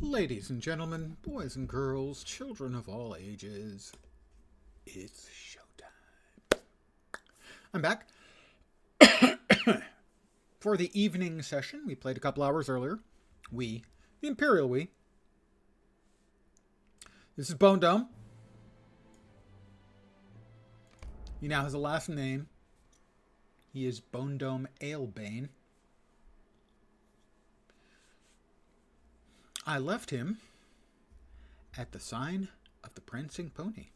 Ladies and gentlemen, boys and girls, children of all ages, it's showtime. I'm back for the evening session. We played a couple hours earlier. The Imperial we. This is Bone Dome. He now has a last name. He is Bone Dome Alebane. I left him at the sign of the Prancing Pony.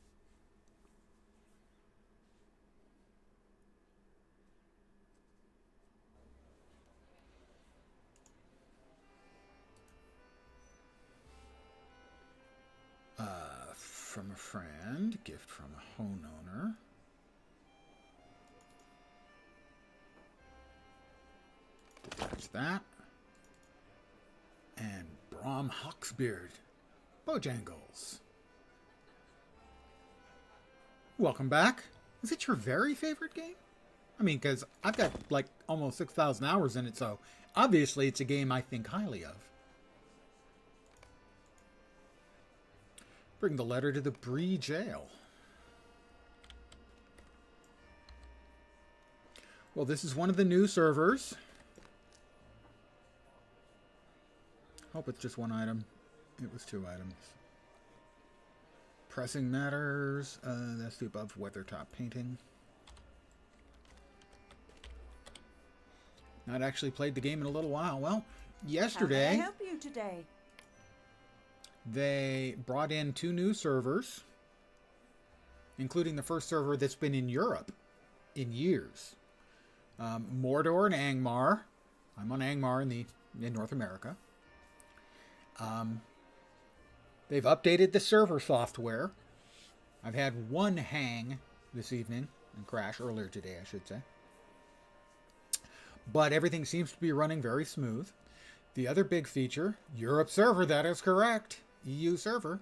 From a friend, gift from a homeowner. Detach that. And Brom Hawksbeard, Bojangles. Welcome back. Is it your very favorite game? I mean, because I've got like almost 6,000 hours in it, so obviously it's a game I think highly of. Bring the letter to the Bree jail. Well, this is one of the new servers. Hope it's just one item. It was 2 items. Pressing matters. That's the above weathertop painting. Not actually played the game in a little while. Well, yesterday. How may I help you today? They brought in 2 new servers, including the first server that's been in Europe in years. Mordor and Angmar. I'm on Angmar in North America. They've updated the server software. I've had one hang this evening and crash earlier today, I should say. But everything seems to be running very smooth. The other big feature, Europe server, that is correct. EU server.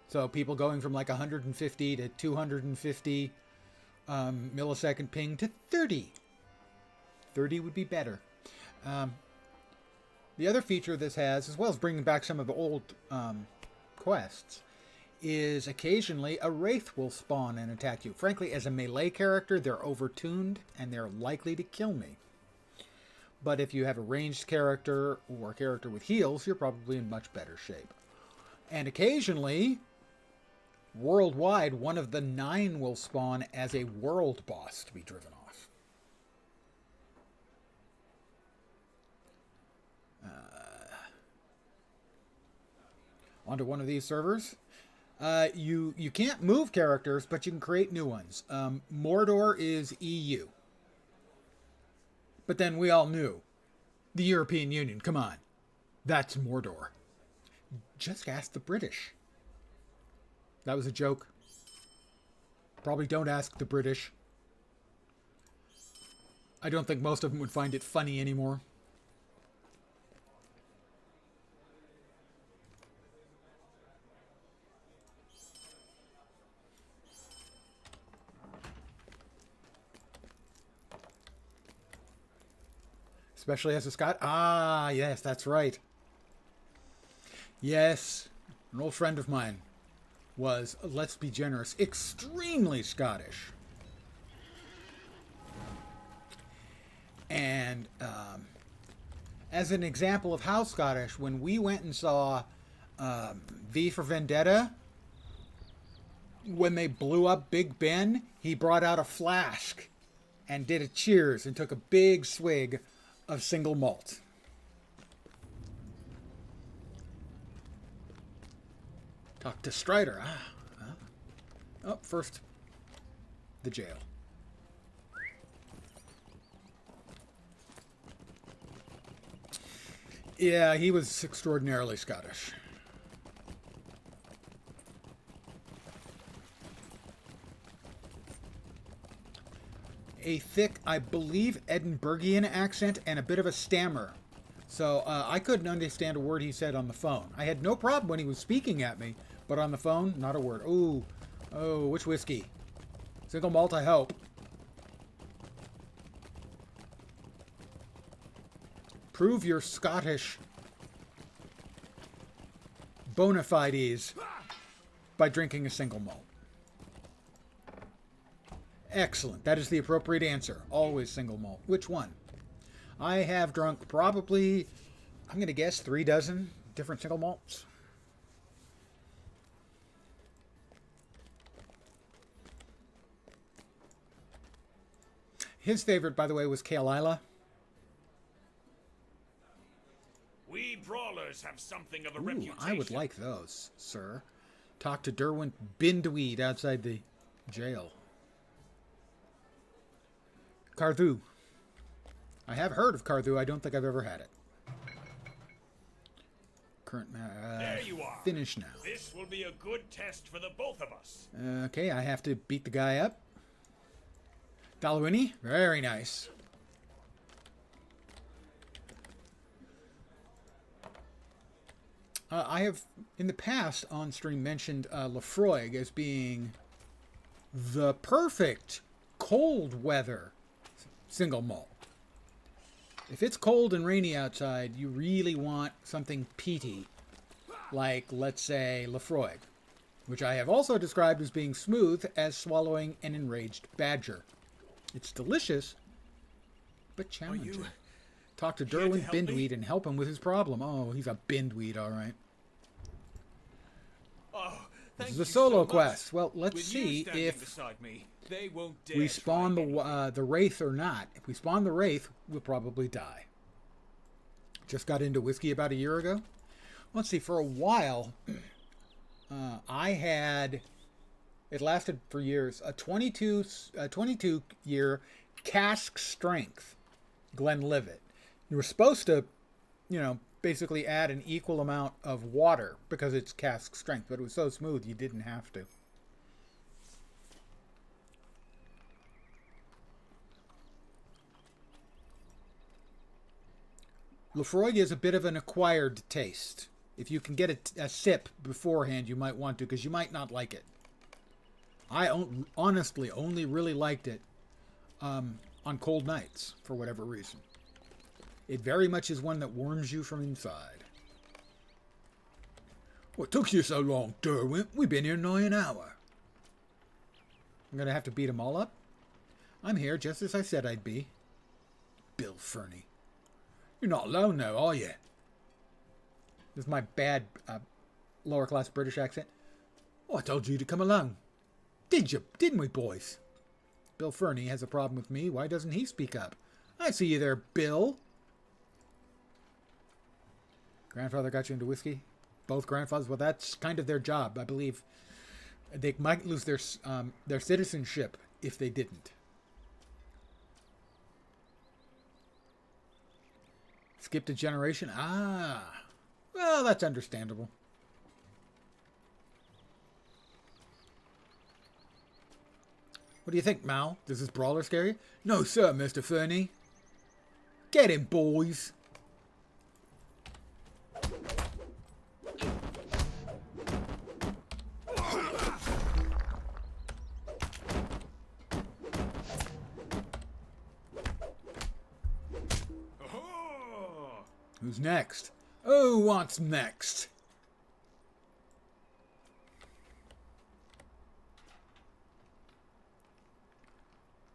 So people going from like 150 to 250 millisecond ping to 30. 30 would be better. The other feature this has, as well as bringing back some of the old quests, is occasionally a Wraith will spawn and attack you. Frankly, as a melee character, they're overtuned and they're likely to kill me. But if you have a ranged character or a character with heals, you're probably in much better shape. And occasionally, worldwide, one of the 9 will spawn as a world boss to be driven off. Onto one of these servers. You can't move characters, but you can create new ones. Mordor is EU. But then we all knew. The European Union, come on. That's Mordor. Just ask the British. That was a joke. Probably don't ask the British. I don't think most of them would find it funny anymore. Especially as a Scot. Ah, yes, that's right. Yes, an old friend of mine was, let's be generous, extremely Scottish. And as an example of how Scottish, when we went and saw V for Vendetta, when they blew up Big Ben, he brought out a flask and did a cheers and took a big swig of single malt. Talk to Strider. Oh, first, the jail. Yeah, he was extraordinarily Scottish. A thick, I believe, Edinburghian accent and a bit of a stammer. So I couldn't understand a word he said on the phone. I had no problem when he was speaking at me, but on the phone, not a word. Ooh, oh, which whiskey? Single malt, I hope. Prove you're Scottish. bona fides by drinking a single malt. Excellent. That is the appropriate answer. Always single malt. Which one? I have drunk probably, I'm going to guess, 3 dozen different single malts. His favorite, by the way, was Kaelila. We brawlers have something of a Ooh, reputation. I would like those, sir. Talk to Derwent Bindweed outside the jail. Carthu. I have heard of Carthu. I don't think I've ever had it. Current there you are. Finish now. This will be a good test for the both of us. Okay, I have to beat the guy up. Dalwini, very nice. I have, in the past, on stream mentioned Lefroy as being the perfect cold weather single malt. If it's cold and rainy outside, you really want something peaty, like, let's say, Lefroy, which I have also described as being smooth as swallowing an enraged badger. It's delicious, but challenging. Talk to Derwent Bindweed and help him with his problem. Oh, he's a Bindweed, all right. Oh, this is a solo quest. Well, let's see if we spawn the Wraith or not. If we spawn the Wraith, we'll probably die. Just got into whiskey about a year ago. Let's see, for a while, I had, it lasted for years, a 22-year cask strength Glenlivet. You were supposed to, basically add an equal amount of water because it's cask strength, but it was so smooth you didn't have to. Lefroy is a bit of an acquired taste. If you can get a sip beforehand, you might want to, because you might not like it. I honestly only really liked it on cold nights, for whatever reason. It very much is one that warms you from inside. What took you so long, Derwent? We've been here nigh an hour. I'm going to have to beat them all up? I'm here just as I said I'd be. Bill Fernie. You're not alone now, are you? This is my bad lower class British accent. Oh, I told you to come along. Didn't we, boys? Bill Fernie has a problem with me. Why doesn't he speak up? I see you there, Bill. Grandfather got you into whiskey? Both grandfathers? Well, that's kind of their job. I believe they might lose their citizenship if they didn't. Skipped a generation? Ah. Well, that's understandable. What do you think, Mal? Does this brawler scare you? No, sir, Mr. Fernie. Get him, boys. Who's next? Oh, what's next?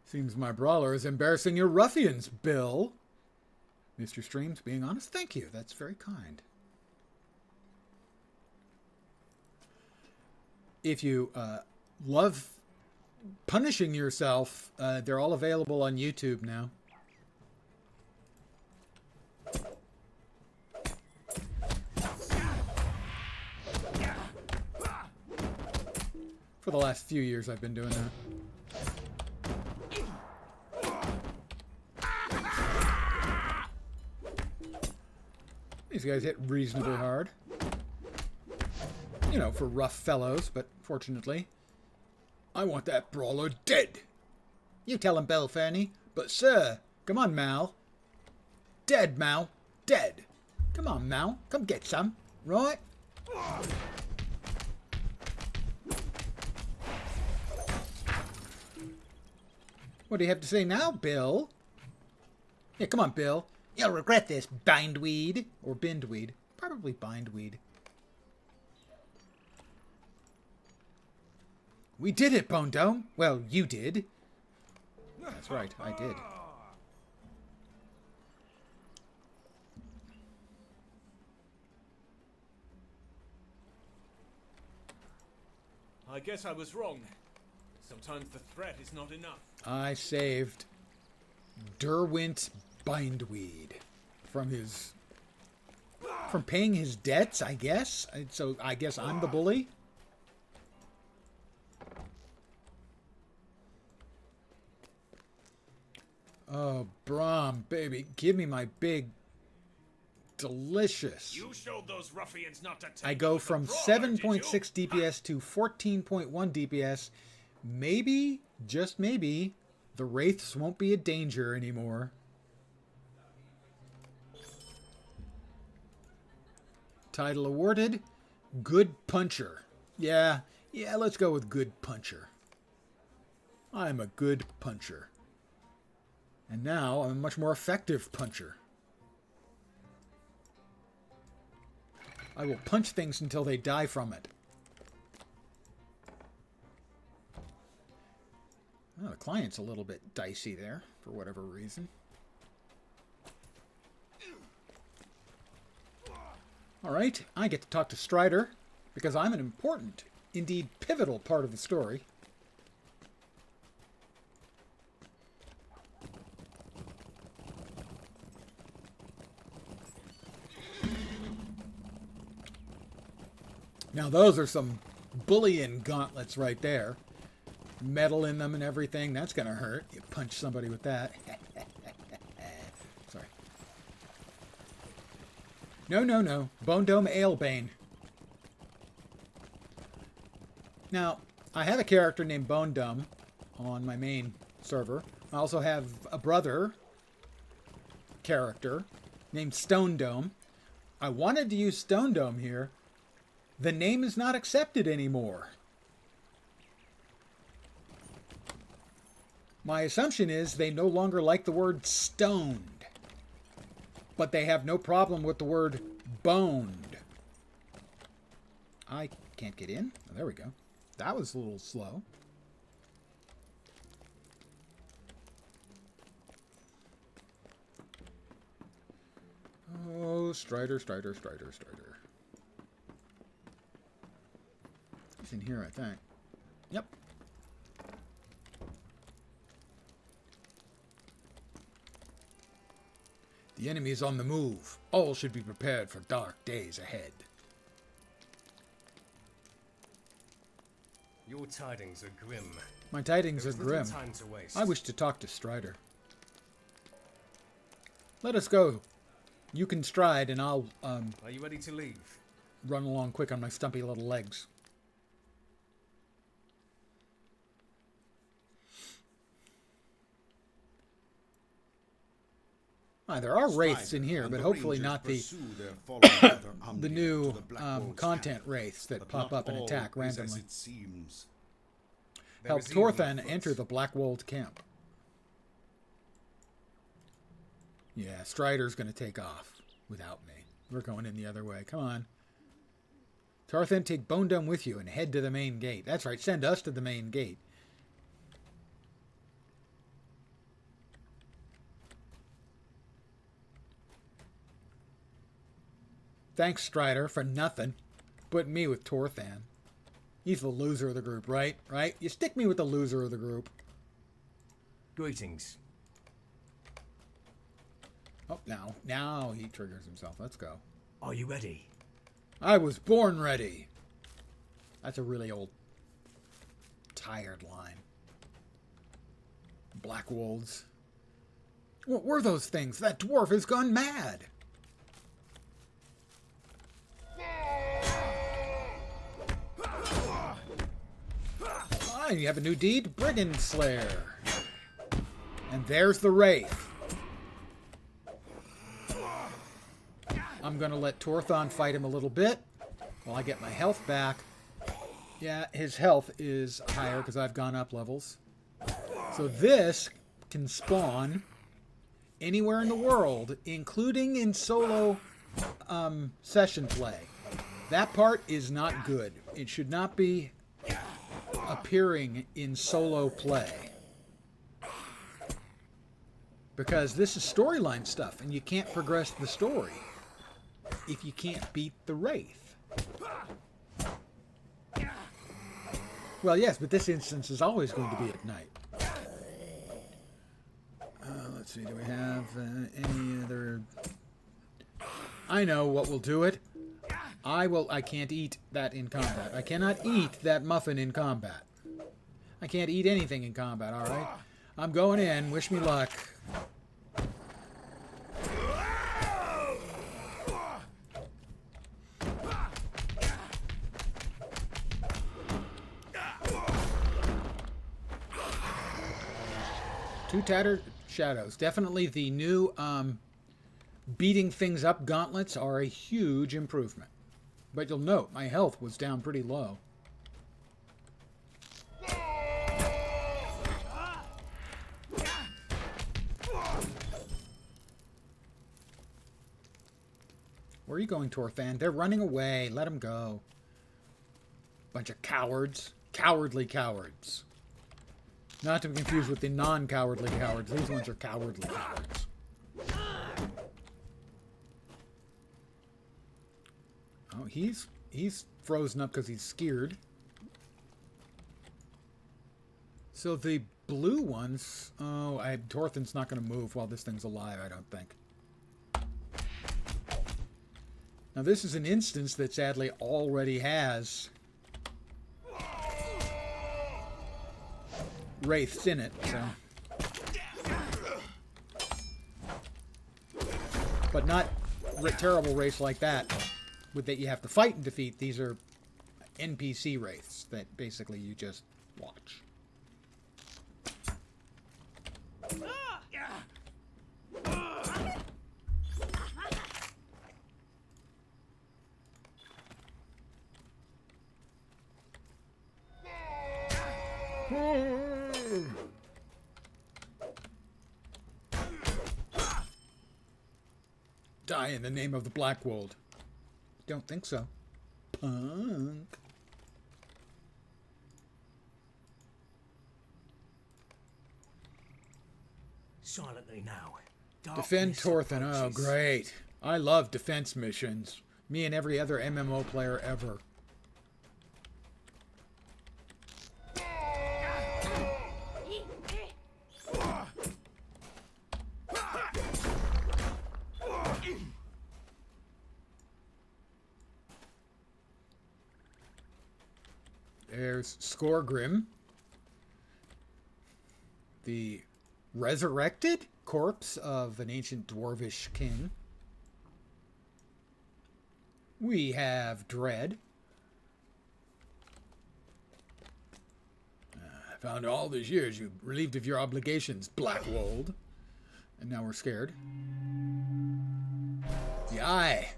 Seems my brawler is embarrassing your ruffians, Bill. Mr. Streams, being honest, thank you. That's very kind. If you love punishing yourself, they're all available on YouTube now. For the last few years, I've been doing that. These guys hit reasonably hard. For rough fellows, but fortunately, I want that brawler dead. You tell him, Bill Fernie. But, sir, come on, Mal. Dead, Mal. Dead. Come on, Mal. Come get some. Right? What do you have to say now, Bill? Yeah, come on, Bill. You'll regret this, bindweed. Or bindweed. Probably bindweed. We did it, Bone Dome. Well, you did. That's right, I did. I guess I was wrong. Sometimes the threat is not enough. I saved Derwent Bindweed from paying his debts, I guess. So I guess I'm the bully. Oh, Brahm, baby, give me my big, delicious. You showed those ruffians not to take I go with the from brawler, 7.6 did you? DPS to 14.1 DPS. Maybe, just maybe, the Wraiths won't be a danger anymore. Title awarded, Good Puncher. Yeah, let's go with Good Puncher. I'm a good puncher. And now I'm a much more effective puncher. I will punch things until they die from it. Oh, the client's a little bit dicey there, for whatever reason. Alright, I get to talk to Strider, because I'm an important, indeed pivotal part of the story. Now those are some bullying gauntlets right there. Metal in them and everything. That's going to hurt. You punch somebody with that. Sorry. No. Bone Dome Alebane. Now, I have a character named Bone Dome on my main server. I also have a brother character named Stone Dome. I wanted to use Stone Dome here. The name is not accepted anymore. My assumption is they no longer like the word stoned. But they have no problem with the word boned. I can't get in. Oh, there we go. That was a little slow. Oh, Strider. He's in here, I think. Yep. The enemy is on the move. All should be prepared for dark days ahead. Your tidings are grim. My tidings There are is little grim. time to waste. I wish to talk to Strider. Let us go. You can stride and I'll Are you ready to leave? run along quick on my stumpy little legs. There are wraiths in here, but hopefully not the new content wraiths that pop up and attack randomly. Help Torthan enter the Blackwold camp. Yeah, Strider's going to take off without me. We're going in the other way. Come on. Torthan, take Bone Dome with you and head to the main gate. That's right, send us to the main gate. Thanks, Strider, for nothing. Putting me with Torthan. He's the loser of the group, right? Right? You stick me with the loser of the group. Greetings. Oh, now he triggers himself. Let's go. Are you ready? I was born ready. That's a really old, tired line. Blackwolds. What were those things? That dwarf has gone mad. You have a new deed, Brigand Slayer. And there's the Wraith. I'm going to let Torthon fight him a little bit while I get my health back. Yeah, his health is higher because I've gone up levels. So this can spawn anywhere in the world, including in solo session play. That part is not good. It should not be appearing in solo play. Because this is storyline stuff, and you can't progress the story if you can't beat the Wraith. Well, yes, but this instance is always going to be at night. Let's see, do we have any other... I know what will do it. I can't eat that in combat. I cannot eat that muffin in combat. I can't eat anything in combat, alright? I'm going in. Wish me luck. Two tattered shadows. Definitely the new beating things up gauntlets are a huge improvement. But you'll note, my health was down pretty low. Where are you going, Torthan? They're running away. Let them go. Bunch of cowards. Cowardly cowards. Not to be confused with the non-cowardly cowards. These ones are cowardly cowards. Oh, he's frozen up because he's scared. So the blue ones... Oh, Torthan's not going to move while this thing's alive, I don't think. Now, this is an instance that sadly already has... Wraiths in it, so... But not terrible Wraiths like that that you have to fight and defeat. These are NPC Wraiths that basically you just watch. Die in the name of the Blackwold. Don't think so. Punk. Silently now. Defend Torthan. Oh, great. I love defense missions. Me and every other MMO player ever. There's Skorgrim, the resurrected corpse of an ancient dwarvish king. We have Dread. I found all these years you relieved of your obligations, Blackwold. And now we're scared. The Eye.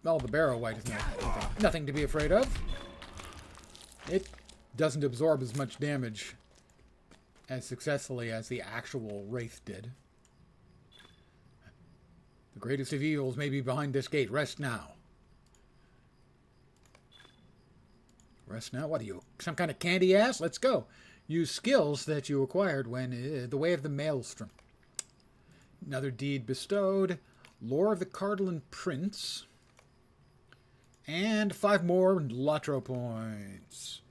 Well, the Barrow White is nothing to be afraid of. It doesn't absorb as much damage as successfully as the actual Wraith did. The greatest of evils may be behind this gate. Rest now. Rest now? What are you, some kind of candy ass? Let's go. Use skills that you acquired when the Way of the Maelstrom. Another deed bestowed. Lore of the Cardinal Prince. And 5 more LotRO points.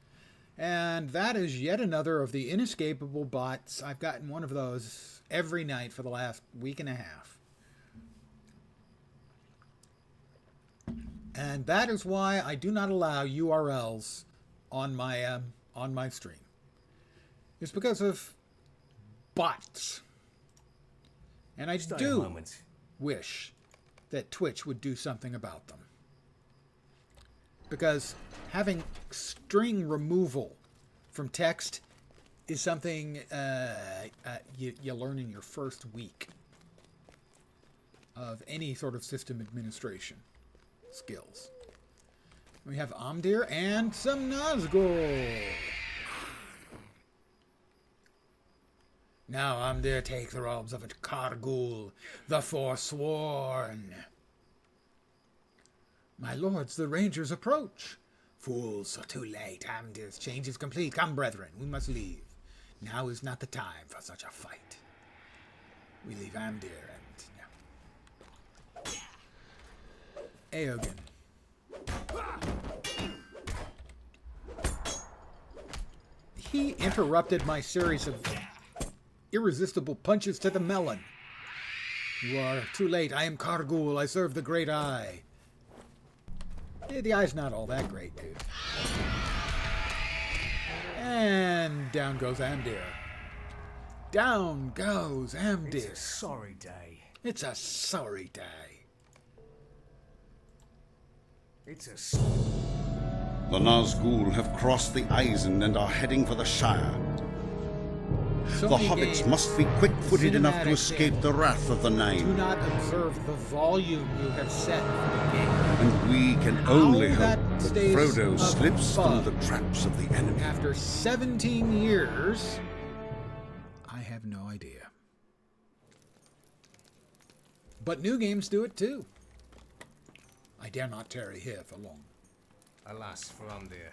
And that is yet another of the inescapable bots. I've gotten one of those every night for the last week and a half. And that is why I do not allow URLs on my stream. It's because of bots. And I do wish that Twitch would do something about them. Because having string removal from text is something you learn in your first week of any sort of system administration skills. We have Omdir and some Nazgul. Now Amdir take the robes of a Kargul, the Forsworn. My lords, the Rangers approach. Fools, so too late. Amdir's change is complete. Come, brethren, we must leave. Now is not the time for such a fight. We leave Amdir and... Eogan. He interrupted my series of irresistible punches to the melon. You are too late. I am Kargul. I serve the Great Eye. Yeah, the eye's not all that great, dude. And down goes Amdir. Down goes Amdir. It's a sorry day. It's a sorry day. It's a... The Nazgul have crossed the Eisen and are heading for the Shire. So The many hobbits games, must be quick-footed enough to cinematic escape games. the wrath of the Do Nine. not observe the volume you have set for the game. And we can only How hope that that stays Frodo slips through above. the traps of the enemy. After 17 years, I have no idea. But new games do it too. I dare not tarry here for long. Alas for Amdir.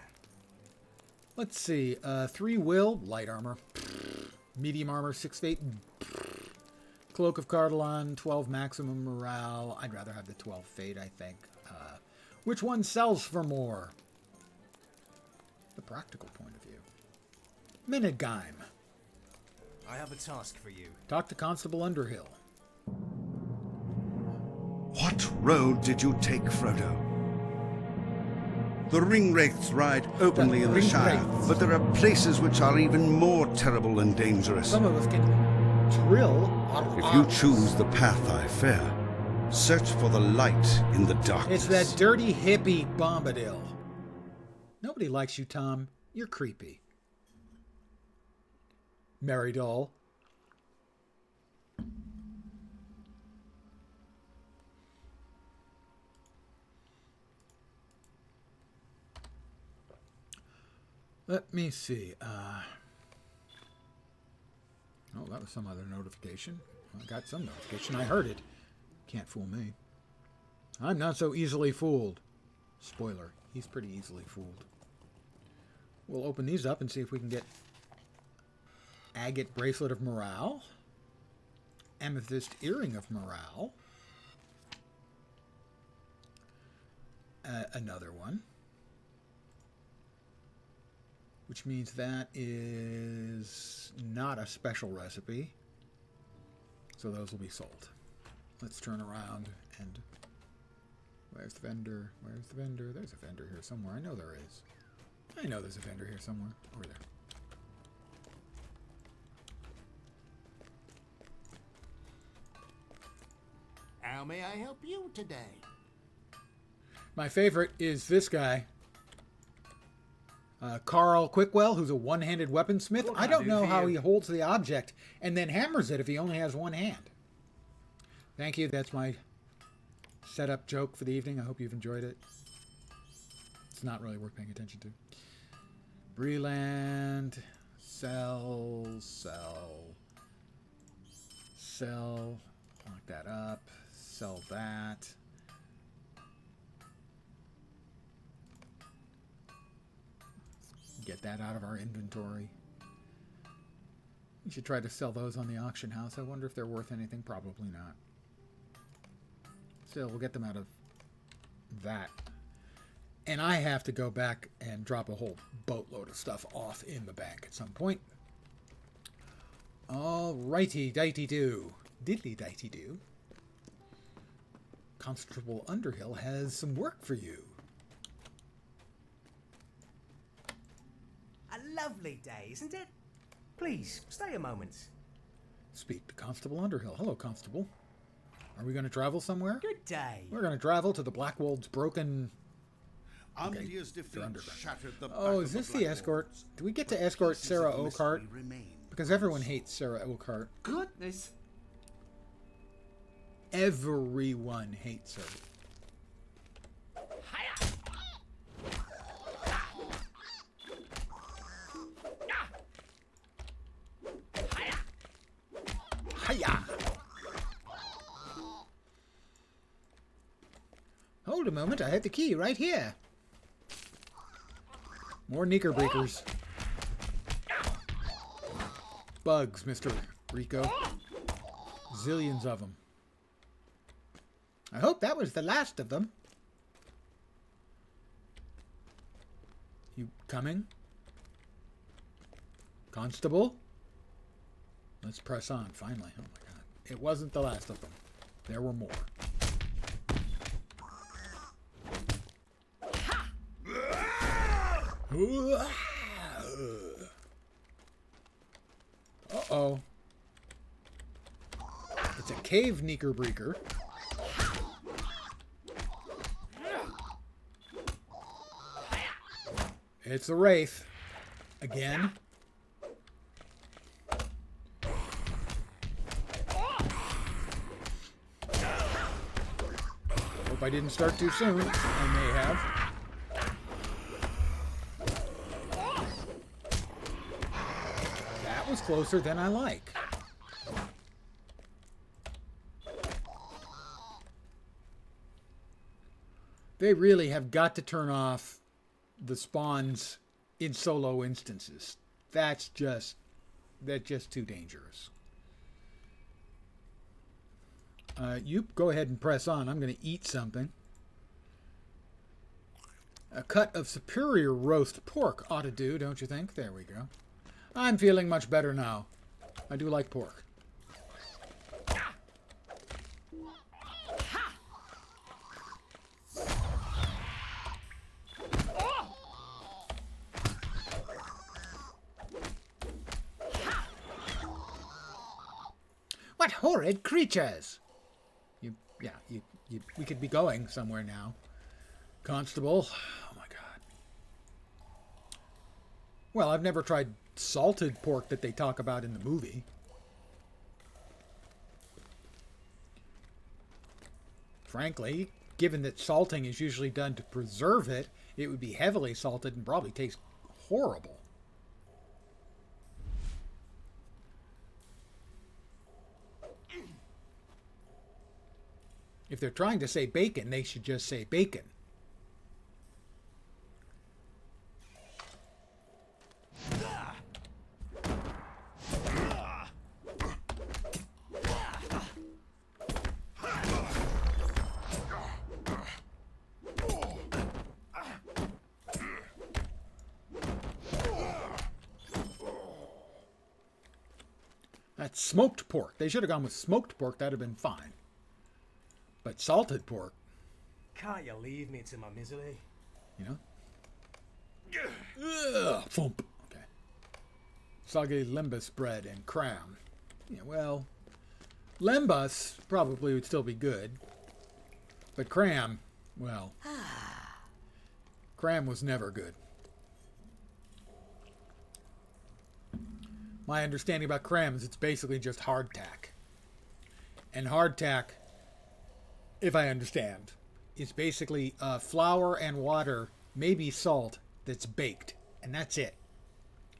Let's see. 3 will, light armor. Medium armor, 6 fate. Cloak of Cardolan, 12 maximum morale. I'd rather have the 12 fate, I think. Which one sells for more? The practical point of view. Minigime. I have a task for you. Talk to Constable Underhill. What road did you take, Frodo? The Ringwraiths ride openly in the Shire, Ringwraiths. but there are places which are even more terrible and dangerous. Some of us can drill. If you choose the path I fear, search for the light in the darkness. It's that dirty hippie Bombadil. Nobody likes you, Tom. You're creepy. Mary Doll. Let me see. Oh, that was some other notification. I got some notification. I heard it. Can't fool me. I'm not so easily fooled. Spoiler, he's pretty easily fooled. We'll open these up and see if we can get Agate Bracelet of Morale, Amethyst Earring of Morale, another one, which means that is not a special recipe, so those will be sold. Let's turn around and... Where's the vendor? Where's the vendor? There's a vendor here somewhere. I know there is. I know there's a vendor here somewhere. Over there. How may I help you today? My favorite is this guy. Carl Quickwell, who's a one-handed weaponsmith. What I can I don't do know for how you? he holds the object and then hammers it if he only has one hand. Thank you. That's my setup joke for the evening. I hope you've enjoyed it. It's not really worth paying attention to. Breland. Sell. Lock that up. Sell that. Get that out of our inventory. We should try to sell those on the auction house. I wonder if they're worth anything. Probably not. Still, we'll get them out of that. And I have to go back and drop a whole boatload of stuff off in the bank at some point. Alrighty, dighty-do. Diddly-dighty-do. Constable Underhill has some work for you. A lovely day, isn't it? Please, stay a moment. Speak to Constable Underhill. Hello, Constable. Are we going to travel somewhere? Good day. We're going to travel to the Blackwold's broken... Amdir's they're defeat underground. shattered the back Oh, of is this the the escort? Blackwolves. Do we get to But escort pieces Sarah of mystery Oakheart? remain. Because everyone hates Sarah Oakheart. Goodness. Everyone hates her. Hiya! Hold a moment, I have the key right here. More Knickerbockers. Bugs, Mr. Rico. Zillions of them. I hope that was the last of them. You coming? Constable? Let's press on, finally. Oh my god. It wasn't the last of them. There were more. Uh-oh. It's a cave Knickerbreaker. It's a Wraith. Again. Hope I didn't start too soon. I may have. That was closer than I like. They really have got to turn off the spawns in solo instances. That's just too dangerous. You go ahead and press on. I'm going to eat something. A cut of superior roast pork ought to do, don't you think? There we go. I'm feeling much better now. I do like pork. What horrid creatures! We could be going somewhere now. Constable. Oh my god. Well, I've never tried salted pork that they talk about in the movie. Frankly, given that salting is usually done to preserve it, it would be heavily salted and probably taste horrible. If they're trying to say bacon, they should just say bacon. That's smoked pork. They should have gone with smoked pork. That would have been fine. But salted pork, Can't you leave me to my misery? you know? Ugh, thump. Okay. Soggy lembas bread and cram. Yeah, well, lembas probably would still be good. But cram, well, cram was never good. My understanding about cram is it's basically just hardtack. And hardtack, if I understand, is basically flour and water, maybe salt, that's baked. And that's it.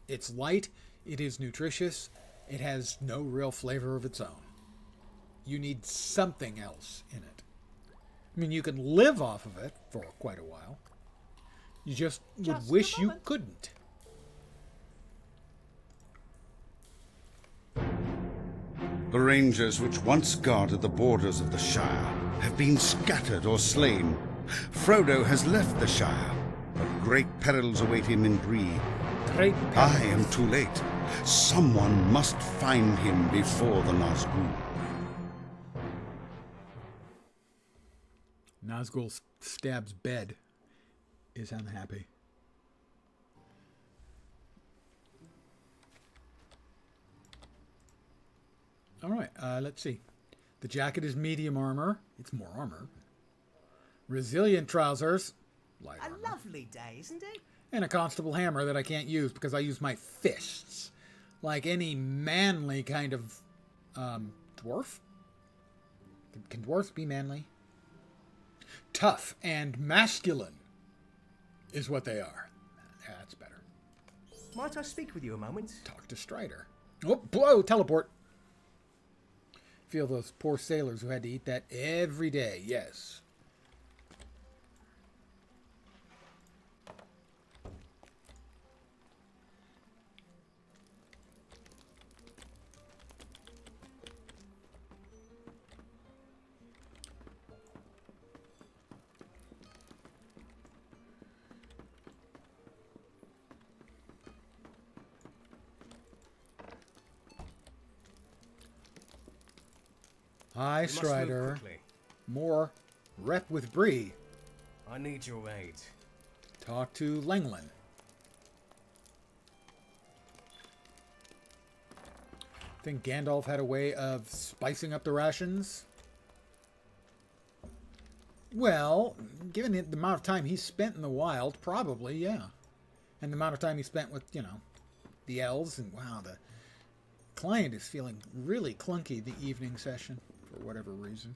It's light, it is nutritious, it has no real flavor of its own. You need something else in it. I mean, you can live off of it for quite a while. You just would wish you couldn't. The rangers which once guarded the borders of the Shire have been scattered or slain. Frodo has left the Shire, but great perils await him in Bree. Great I am too late. Someone must find him before the Nazgul. Nazgul stabs bed is unhappy. All right, let's see. The jacket is medium armor. It's more armor. Resilient trousers. Light armor. A lovely day, isn't it? And a constable hammer that I can't use because I use my fists. Like any manly kind of dwarf. Can dwarfs be manly? Tough and masculine is what they are. Yeah, that's better. Might I speak with you a moment? Talk to Strider. Oh, blow! Teleport. feel those poor sailors who had to eat that every day. Yes. Hi, We must move Strider. quickly. More rep with Bree. I need your aid. Talk to Lenglin. Think Gandalf had a way of spicing up the rations? Well, given the amount of time he spent in the wild, probably, yeah. And the amount of time he spent with, you know, the elves, and wow, the client is feeling really clunky the evening session, for whatever reason.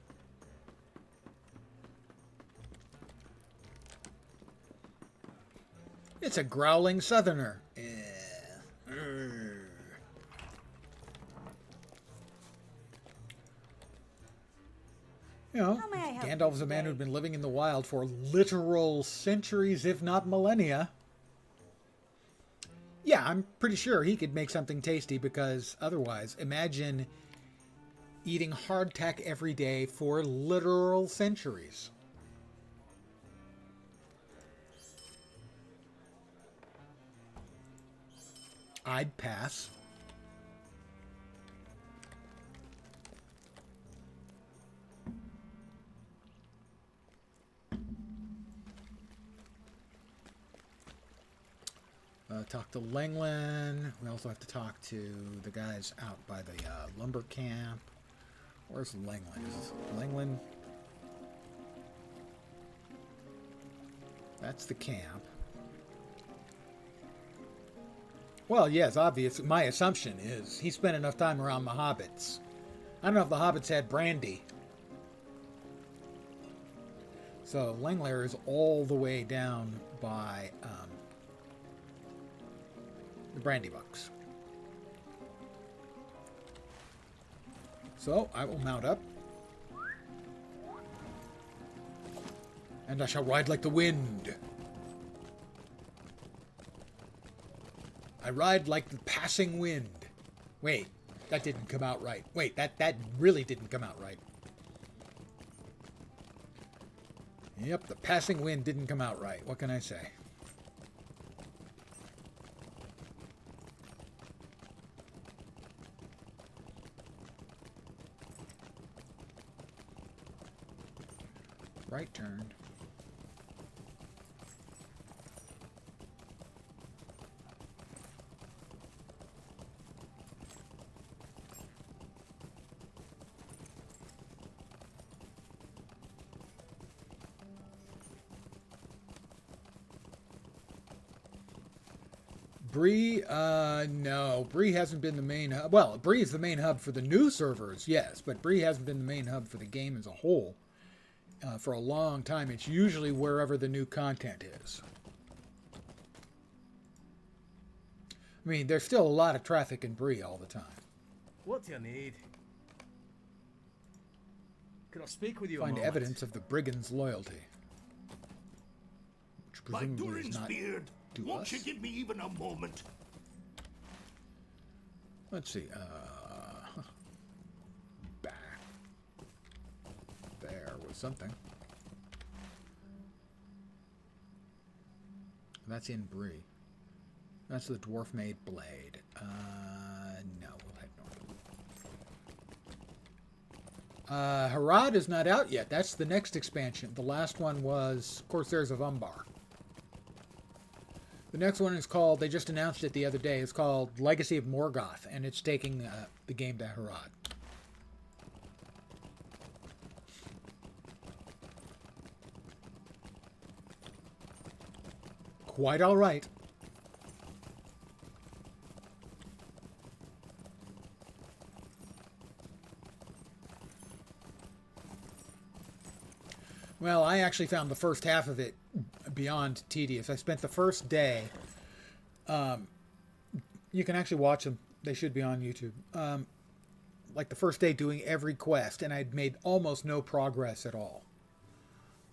It's a growling southerner. You know, How may I help you Gandalf's a man today? who'd been living in the wild for literal centuries, if not millennia. Yeah, I'm pretty sure he could make something tasty, because otherwise, imagine eating hardtack every day for literal centuries. I'd pass. Talk to Lenglin. We also have to talk to the guys out by the lumber camp. Where's Lenglin? Is Lenglin? That's the camp. Well, yes, obvious. My assumption is he spent enough time around the hobbits. I don't know if the hobbits had brandy. So Langlair is all the way down by the Brandy Bucks. So I will mount up. And I shall ride like the wind. I ride like the passing wind. Wait, that didn't come out right. Wait, that really didn't come out right. Yep, the passing wind didn't come out right. What can I say? Right turn. Bree, no. Bree hasn't been the main hub. Well, Bree is the main hub for the new servers, yes, but Bree hasn't been the main hub for the game as a whole for a long time. It's usually wherever the new content is. I mean, there's still a lot of traffic in Bree all the time. What do you need? Can I speak with you a Find moment? evidence of the brigand's loyalty. Which My presumably is Durin's not beard. to Won't us. you give me even a moment? Let's see. Back. There was something. That's in Bree. That's the dwarf-made blade. No, we'll head north. Harad is not out yet. That's the next expansion. The last one was Corsairs of Umbar. The next one is called, they just announced it the other day, it's called Legacy of Morgoth, and it's taking the game to Harad. Quite all right. Well, I actually found the first half of it beyond tedious. I spent the first day. You can actually watch them. They should be on YouTube. like the first day doing every quest, and I'd made almost no progress at all.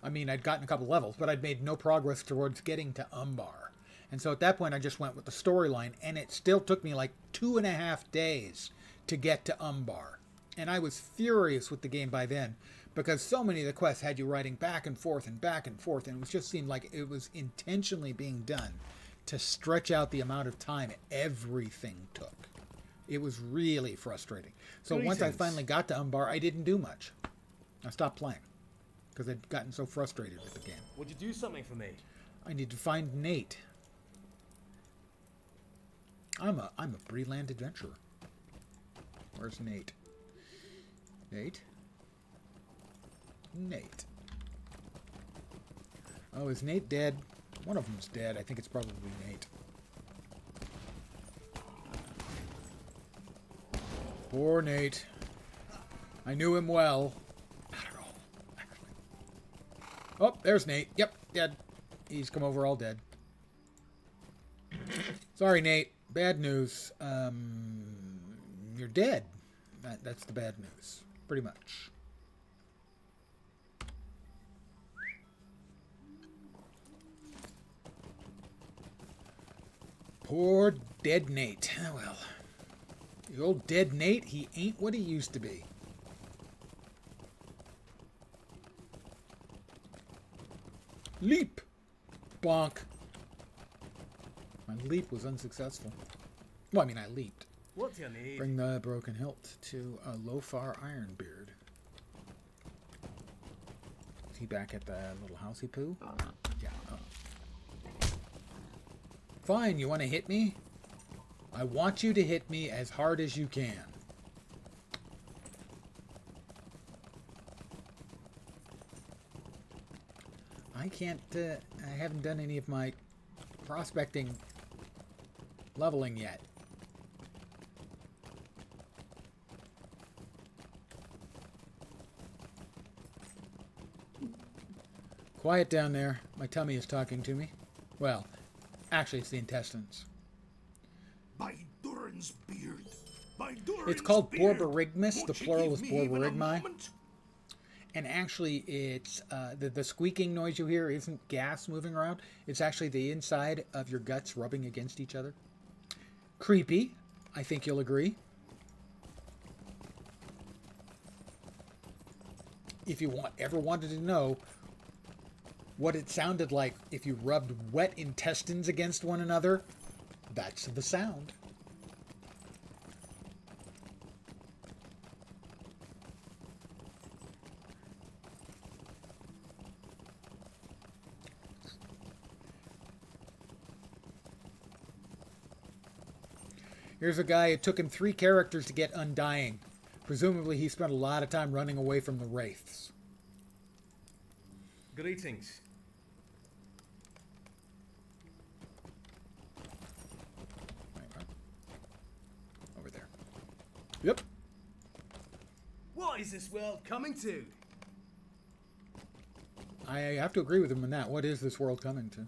I mean, I'd gotten a couple levels, but I'd made no progress towards getting to Umbar. And so at that point, I just went with the storyline, and it still took me like 2.5 days to get to Umbar. And I was furious with the game by then, because so many of the quests had you writing back and forth, and it was just seemed like it was intentionally being done to stretch out the amount of time everything took. It was really frustrating. So once I finally got to Umbar, I didn't do much. I stopped playing because I'd gotten so frustrated with the game. Would you do something for me? I need to find Nate. I'm a Breland adventurer. Where's Nate? Nate? Nate. Oh, is Nate dead? One of them's dead. I think it's probably Nate. Poor Nate. I knew him well. I don't know, actually. Oh, there's Nate. Yep, dead. He's come over all dead. Sorry, Nate. Bad news. You're dead. That's the bad news. Pretty much. Poor dead Nate. Oh, well. The old dead Nate, he ain't what he used to be. Leap! Bonk. My leap was unsuccessful. Well, I mean, I leaped. What do you need? Bring the broken hilt to a Lofar Ironbeard. Is he back at the little housey poo? Yeah. Oh. Fine, you want to hit me? I want you to hit me as hard as you can. I can't, I haven't done any of my prospecting leveling yet. Quiet down there. My tummy is talking to me. Well, actually it's the intestines. By Durin's beard. By Durin's It's called beard. Borborygmus. The Won't you plural give is me even a Borborygmi. moment? And actually, it's the squeaking noise you hear isn't gas moving around. It's actually the inside of your guts rubbing against each other. Creepy. I think you'll agree. If you ever wanted to know what it sounded like if you rubbed wet intestines against one another, that's the sound. Here's a guy, it took him 3 characters to get Undying. Presumably he spent a lot of time running away from the Wraiths. Greetings. Over there. Yep. What is this world coming to? I have to agree with him on that. What is this world coming to?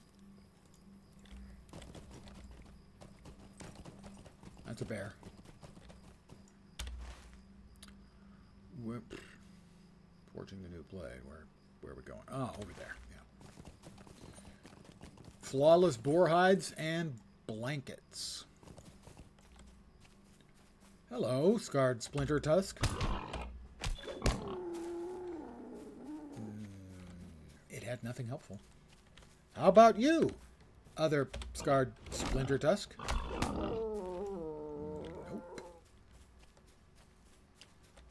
That's a bear. Whoop. Forging the new blade. Where are we going? Oh, over there. Yeah. Flawless boar hides and blankets. Hello, scarred splinter tusk. It had nothing helpful. How about you, other scarred splinter tusk?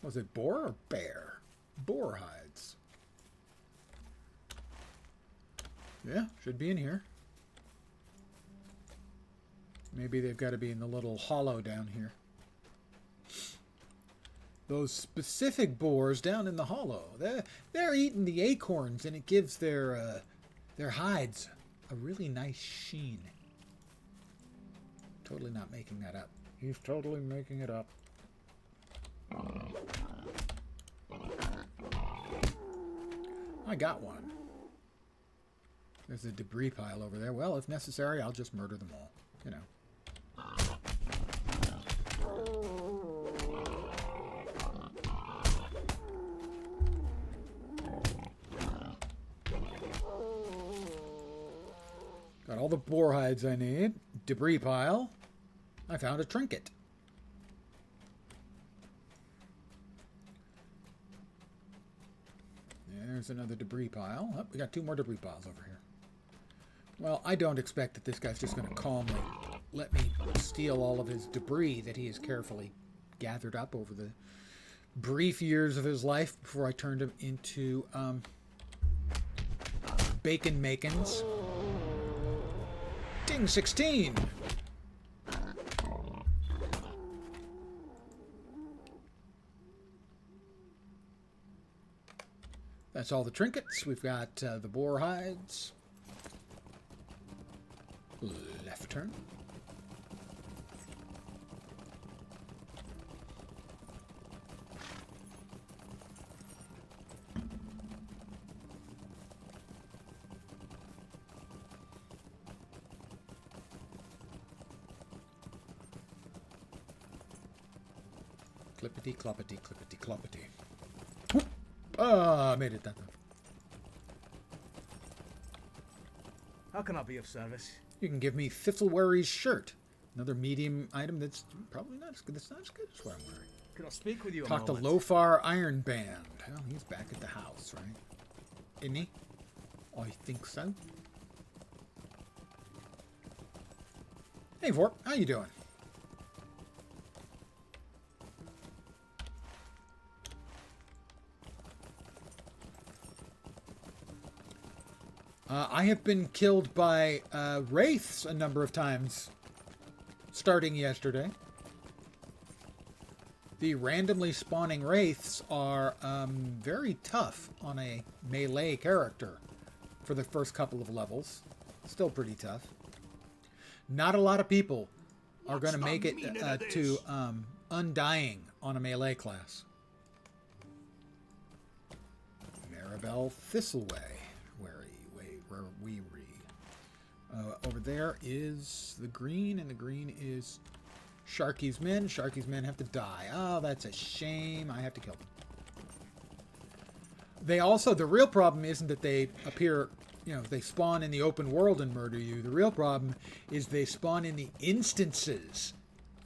Was it boar or bear? Boar hides. Yeah, should be in here. Maybe they've got to be in the little hollow down here. Those specific boars down in the hollow. They're eating the acorns, and it gives their hides a really nice sheen. Totally not making that up. He's totally making it up. I got one. There's a debris pile over there. Well, if necessary, I'll just murder them all. You know. all the boar hides I need. Debris pile. I found a trinket. There's another debris pile. Oh, we got 2 more debris piles over here. Well, I don't expect that this guy's just going to calmly let me steal all of his debris that he has carefully gathered up over the brief years of his life before I turned him into bacon makins. Ding 16! That's all the trinkets. We've got the boar hides. Left turn. Clippity, cloppity, clippity, cloppity. I made it that time. How can I be of service? You can give me Thistlewary's shirt. Another medium item that's probably not as good. That's not as good as what I'm wearing. Can I speak with you a Talk to moment? Lofar Iron Band. Well, he's back at the house, right? Isn't he? I think so. Hey, Vorp. How you doing? I have been killed by wraiths a number of times, starting yesterday. The randomly spawning wraiths are very tough on a melee character for the first couple of levels. Still pretty tough. Not a lot of people are going to make it to Undying on a melee class. Maribel Thistleway. Where we read. Over there is the green, and the green is Sharky's men. Sharky's men have to die. Oh, that's a shame. I have to kill them. They also, the real problem isn't that they appear, you know, they spawn in the open world and murder you. The real problem is they spawn in the instances,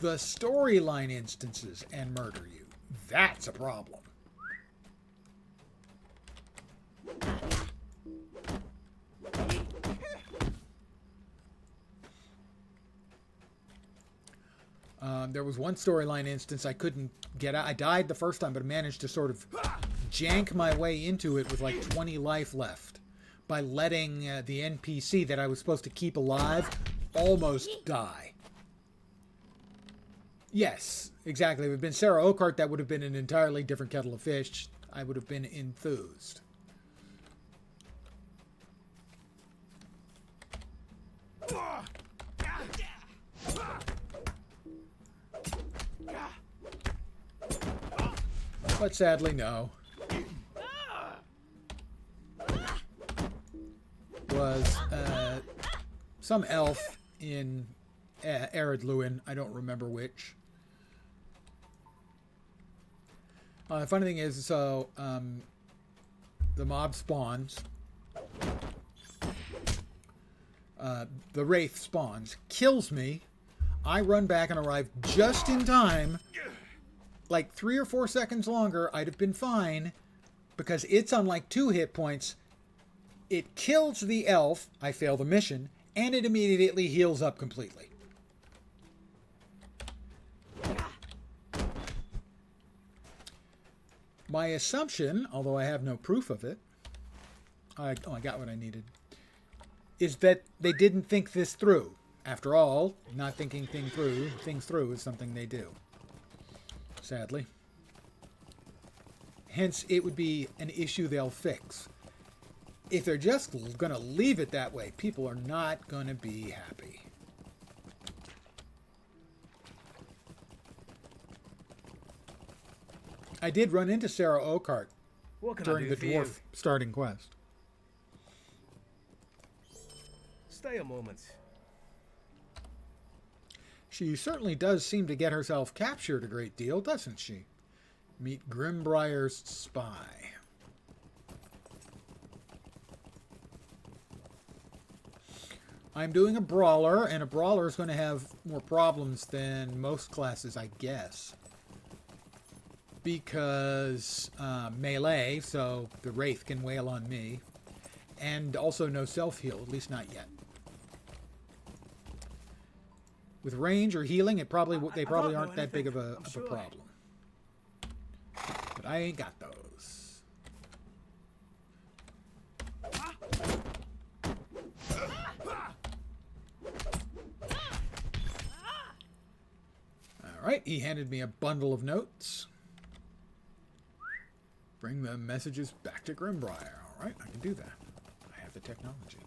the storyline instances, and murder you. That's a problem. There was one storyline instance I couldn't get out. I died the first time, but I managed to sort of jank my way into it with like 20 life left by letting the NPC that I was supposed to keep alive almost die. Yes, exactly. If it had been Sarah Oakart, that would have been an entirely different kettle of fish. I would have been enthused. But sadly, no. Was some elf in Arid Luin. I don't remember which. The funny thing is, so the mob spawns. The Wraith spawns, kills me. I run back and arrive just in time. Like 3 or 4 seconds longer, I'd have been fine because it's on like 2 hit points. It kills the elf. I fail the mission, and it immediately heals up completely. My assumption, although I have no proof of it, I got what I needed, is that they didn't think this through. After all, not thinking things through is something they do. Sadly. Hence, it would be an issue they'll fix. If they're just going to leave it that way, people are not going to be happy. I did run into Sarah Oakart during the dwarf starting quest. Stay a moment. She certainly does seem to get herself captured a great deal, doesn't she? Meet Grimbriar's spy. I'm doing a brawler, and a brawler is going to have more problems than most classes, I guess. Because melee, so the Wraith can wail on me. And also no self-heal, at least not yet. With range or healing, they probably aren't that big of a problem. But I ain't got those. Alright, he handed me a bundle of notes. Bring the messages back to Grimbriar. Alright, I can do that. I have the technology.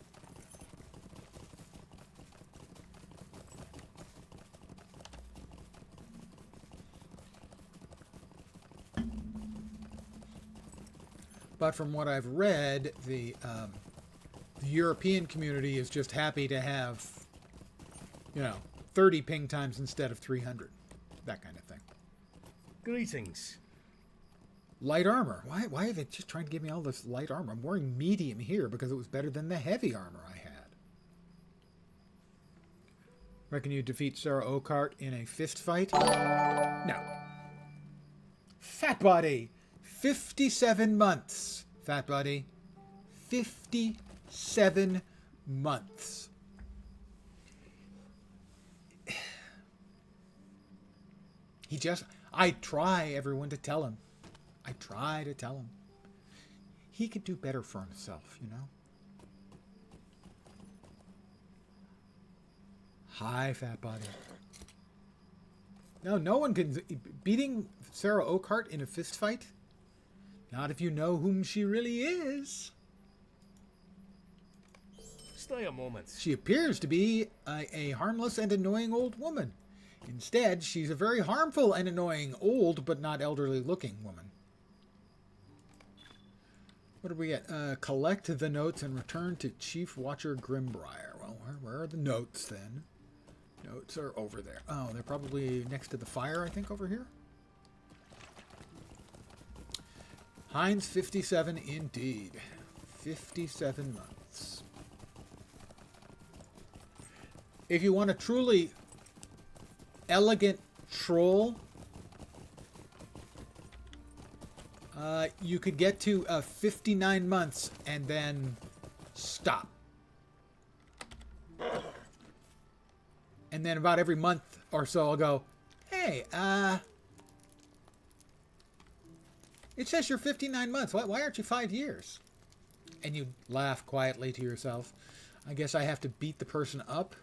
But from what I've read, the European community is just happy to have, 30 ping times instead of 300. That kind of thing. Greetings. Light armor. Why are they just trying to give me all this light armor? I'm wearing medium here because it was better than the heavy armor I had. Reckon you defeat Sarah Oakart in a fist fight? No. Fat body. 57 months. Fat buddy. 57 months. I try, everyone, to tell him. I try to tell him. He could do better for himself, Hi, fat body. No one can... Beating Sarah Oakart in a fist fight? Not if you know whom she really is. Stay a moment. She appears to be a harmless and annoying old woman. Instead, she's a very harmful and annoying old but not elderly looking woman. What do we get? Collect the notes and return to Chief Watcher Grimbriar. Well, where are the notes then? Notes are over there. Oh, they're probably next to the fire, I think, over here. Heinz 57 indeed. 57 months. If you want a truly elegant troll, you could get to 59 months and then stop. And then about every month or so I'll go, hey, it says you're 59 months. Why aren't you 5 years? And you laugh quietly to yourself. I guess I have to beat the person up.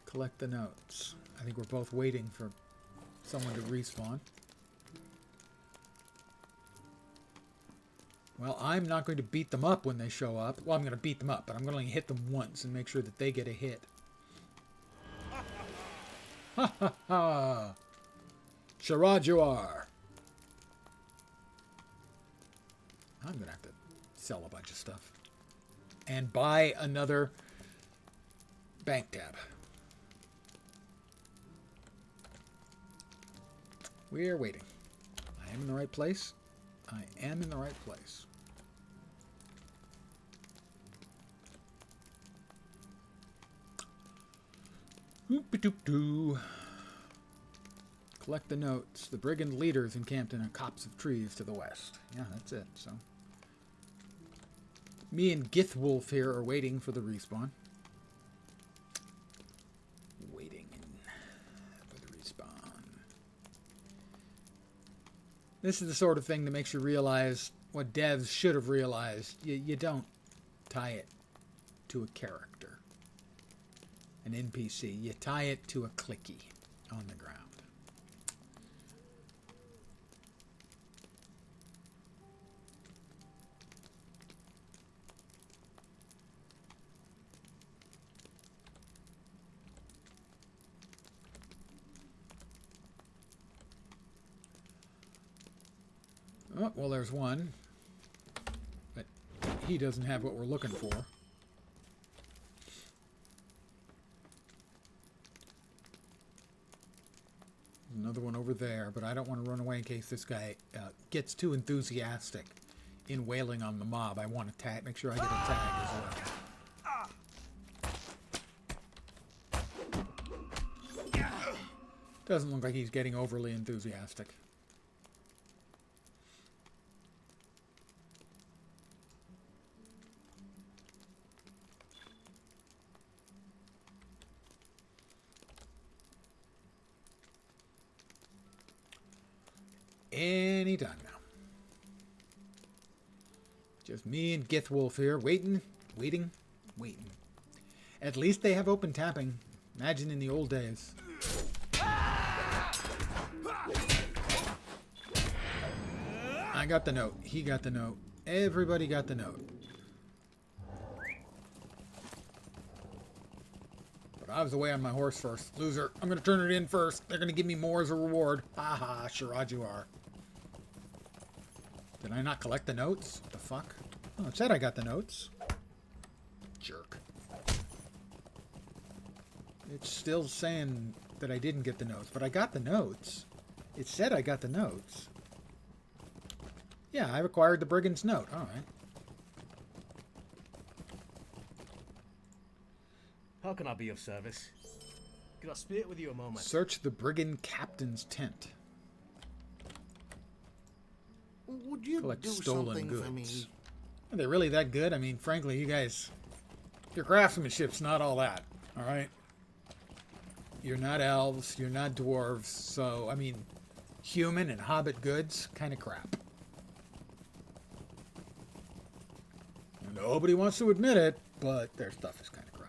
Collect the notes. I think we're both waiting for someone to respawn. Well, I'm not going to beat them up when they show up. Well, I'm going to beat them up, but I'm going to hit them once and make sure that they get a hit. Ha ha ha! Charade you are! I'm going to have to sell a bunch of stuff. And buy another bank tab. We're waiting. I am in the right place. I am in the right place. Oop-a-doop-doo. Collect the notes. The brigand leaders encamped in a copse of trees to the west. Yeah, that's it. So, me and Githwolf here are waiting for the respawn. Waiting for the respawn. This is the sort of thing that makes you realize what devs should have realized. You don't tie it to a character, an NPC. You tie it to a clicky on the ground. Oh, well, there's one. But he doesn't have what we're looking for. Another one over there, but I don't want to run away in case this guy gets too enthusiastic in wailing on the mob, I want to tag, make sure I get a tag as well. Doesn't look like he's getting overly enthusiastic. Anytime now. Just me and Githwolf here, waiting. At least they have open tapping. Imagine in the old days. I got the note. He got the note. Everybody got the note. But I was away on my horse first. Loser. I'm going to turn it in first. They're going to give me more as a reward. Haha, Sharad you are. Did I not collect the notes? What the fuck? Oh, it said I got the notes. Jerk. It's still saying that I didn't get the notes, but I got the notes. It said I got the notes. Yeah, I've acquired the brigand's note. All right. How can I be of service? Could I speak with you a moment? Search the brigand captain's tent. Would you Collect do stolen something goods. for me? Are they really that good? I mean, frankly, you guys, your craftsmanship's not all that. All right. You're not elves. You're not dwarves. So, I mean, human and hobbit goods, kind of crap. Nobody wants to admit it, but their stuff is kind of crap.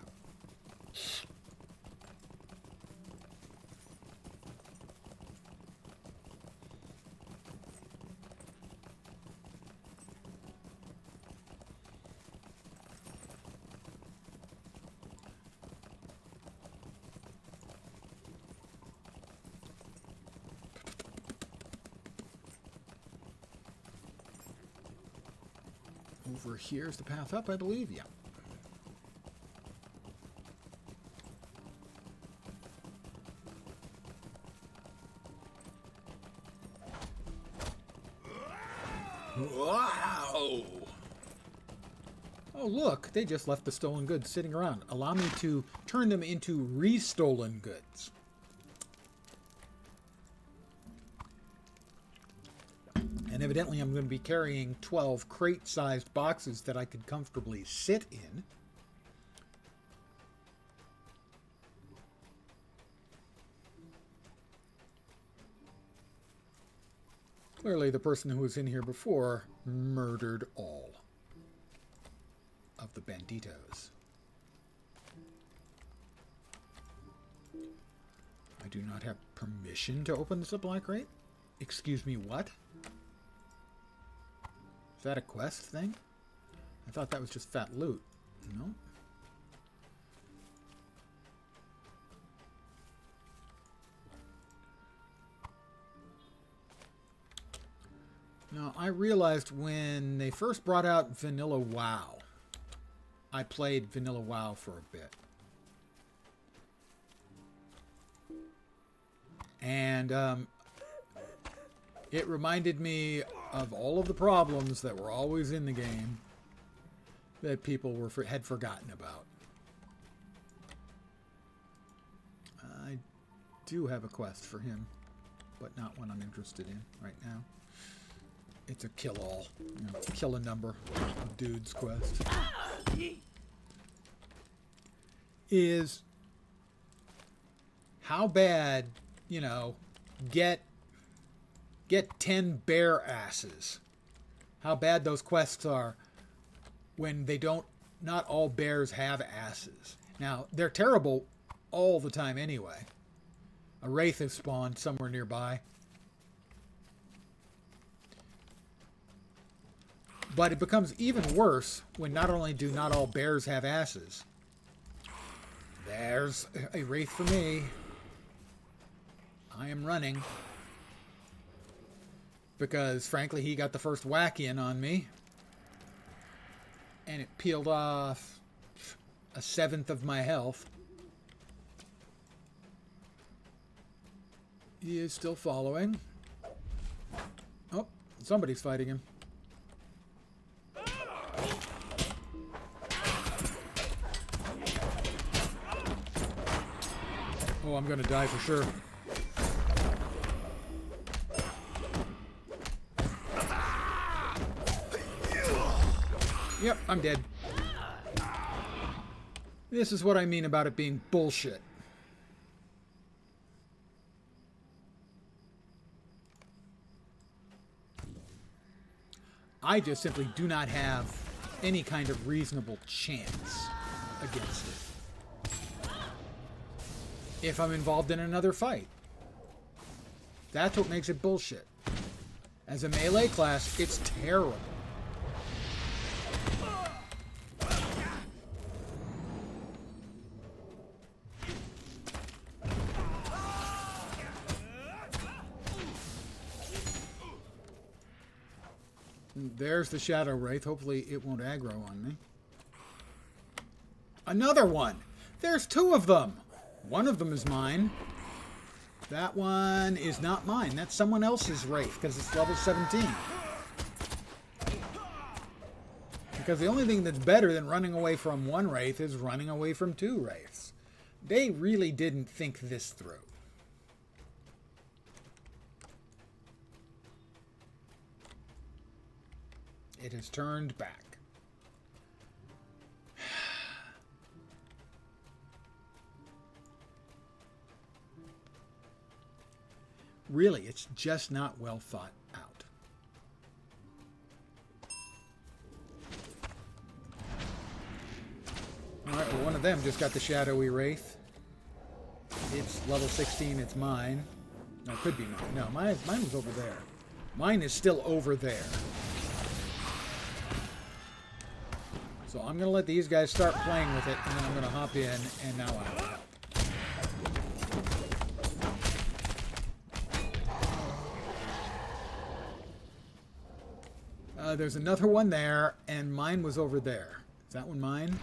Over here's the path up, I believe. Yeah. Wow! Oh, look, they just left the stolen goods sitting around. Allow me to turn them into restolen goods. And evidently I'm going to be carrying 12 crate-sized boxes that I could comfortably sit in. Clearly the person who was in here before murdered all of the banditos. I do not have permission to open the supply crate? Excuse me, what? Is that a quest thing? I thought that was just fat loot. No? No, I realized when they first brought out Vanilla WoW, I played Vanilla WoW for a bit. And it reminded me of all of the problems that were always in the game that people had forgotten about. I do have a quest for him, but not one I'm interested in right now. It's a kill-all, kill a number of dudes quest. Is how bad, get 10 bear asses. How bad those quests are when not all bears have asses. Now, they're terrible all the time anyway. A Wraith has spawned somewhere nearby. But it becomes even worse when not only do not all bears have asses. There's a Wraith for me. I am running. Because, frankly, he got the first whack in on me. And it peeled off 1/7 of my health. He is still following. Oh, somebody's fighting him. Oh, I'm gonna die for sure. Yep, I'm dead. This is what I mean about it being bullshit. I just simply do not have any kind of reasonable chance against it if I'm involved in another fight. That's what makes it bullshit. As a melee class, it's terrible. There's the Shadow Wraith. Hopefully it won't aggro on me. Another one! There's two of them! One of them is mine. That one is not mine. That's someone else's Wraith, because it's level 17. Because the only thing that's better than running away from one Wraith is running away from two Wraiths. They really didn't think this through. It has turned back. Really, it's just not well thought out. Alright, well, one of them just got the Shadowy Wraith. It's level 16, it's mine. No, it could be mine. No, mine was over there. Mine is still over there. So I'm going to let these guys start playing with it, and then I'm going to hop in, and now I'll help. There's another one there, and mine was over there. Is that one mine?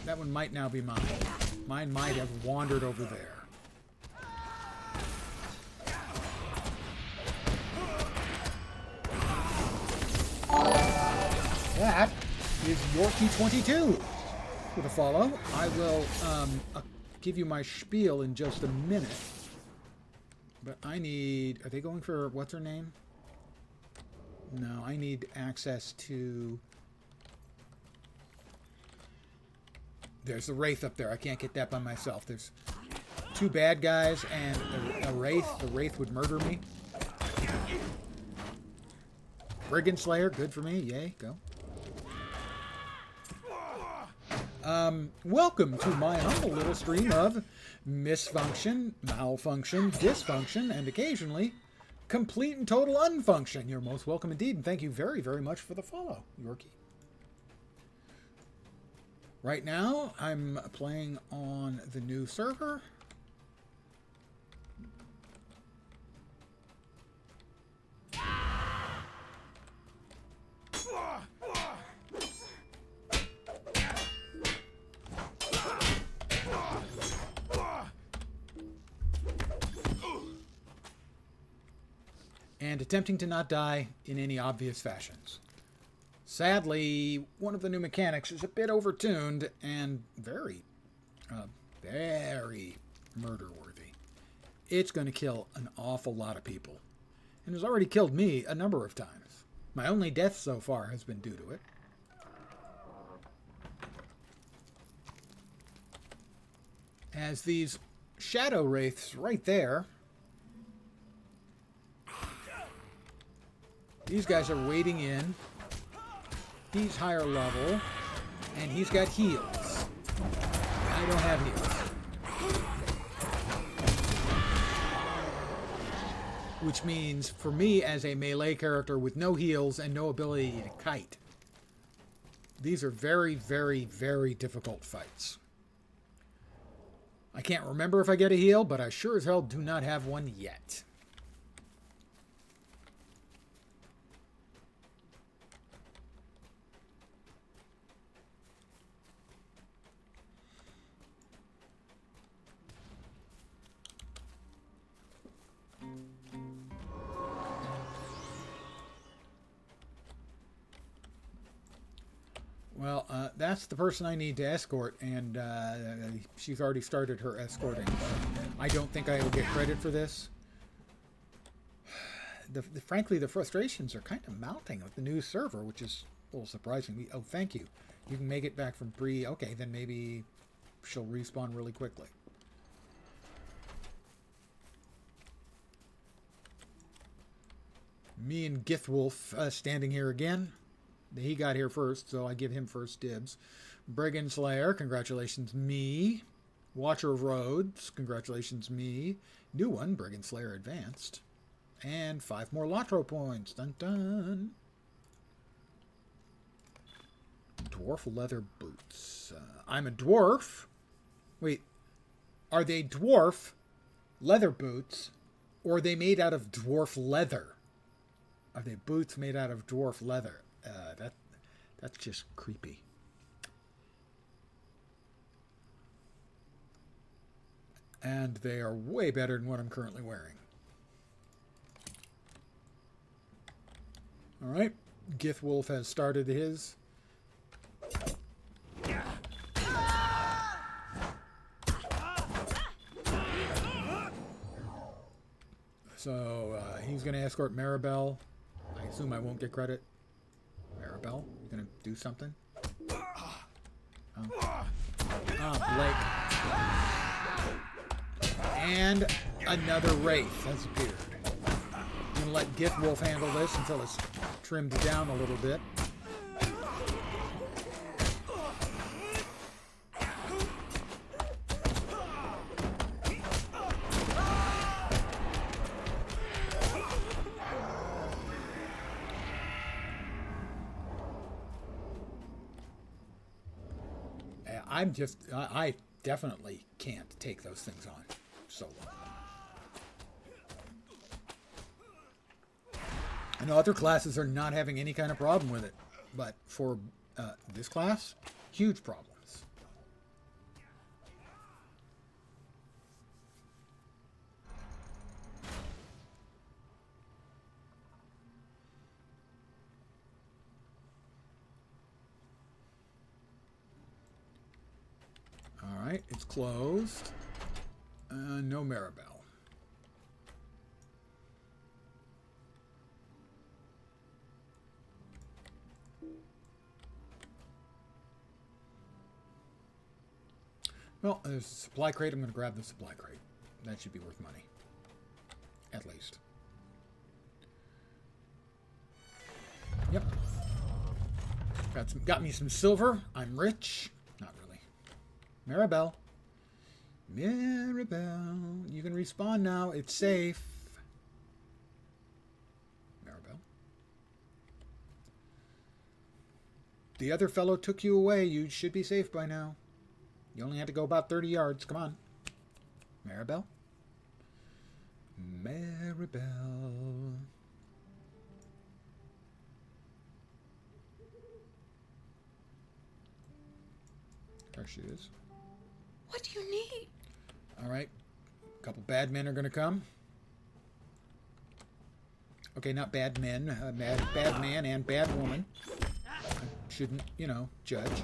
That one might now be mine. Mine might have wandered over there. That is Yorkie22 with a follow. I will give you my spiel in just a minute. But I need... Are they going for... What's her name? No, I need access to... There's the Wraith up there. I can't get that by myself. There's two bad guys and a Wraith. The Wraith would murder me. Brigand Slayer, good for me. Yay, go. Welcome to my humble little stream of misfunction, malfunction, dysfunction, and occasionally complete and total unfunction. You're most welcome indeed, and thank you very, very much for the follow, Yorkie. Right now, I'm playing on the new server. And attempting to not die in any obvious fashions. Sadly, one of the new mechanics is a bit overtuned and very, very murder-worthy. It's going to kill an awful lot of people. And has already killed me a number of times. My only death so far has been due to it. As these Shadow Wraiths right there... These guys are wading in. He's higher level. And he's got heals. I don't have heals. Which means, for me as a melee character with no heals and no ability to kite, these are very, very, very difficult fights. I can't remember if I get a heal, but I sure as hell do not have one yet. Well, that's the person I need to escort, and she's already started her escorting. I don't think I will get credit for this. Frankly, the frustrations are kind of mounting with the new server, which is a little surprising. Oh, thank you. You can make it back from pre. Okay, then maybe she'll respawn really quickly. Me and Githwolf standing here again. He got here first, so I give him first dibs. Brigand Slayer, congratulations, me. Watcher of Roads, congratulations, me. New one, Brigand Slayer Advanced. And 5 more LotRO points. Dun dun. Dwarf leather boots. I'm a dwarf. Wait, are they dwarf leather boots, or are they made out of dwarf leather? Are they boots made out of dwarf leather? That's just creepy. And they are way better than what I'm currently wearing. All right, Githwolf has started his. So he's going to escort Maribel. I assume I won't get credit. Maribel, you going to do something? Oh. Blake. And another Wraith has appeared. I'm going to let Githwolf handle this until it's trimmed down a little bit. I definitely can't take those things on solo. I know other classes are not having any kind of problem with it, but for this class, huge problems. All right, it's closed. No Maribel. Well, there's a supply crate. I'm going to grab the supply crate. That should be worth money. At least. Yep. Got me some silver. I'm rich. Not really. Maribel. Maribel. You can respawn now. It's safe. Maribel. The other fellow took you away. You should be safe by now. You only had to go about 30 yards. Come on. Maribel? Maribel. There she is. What do you need? All right. A couple bad men are going to come. Okay, not bad men. Bad man and bad woman. I shouldn't, judge.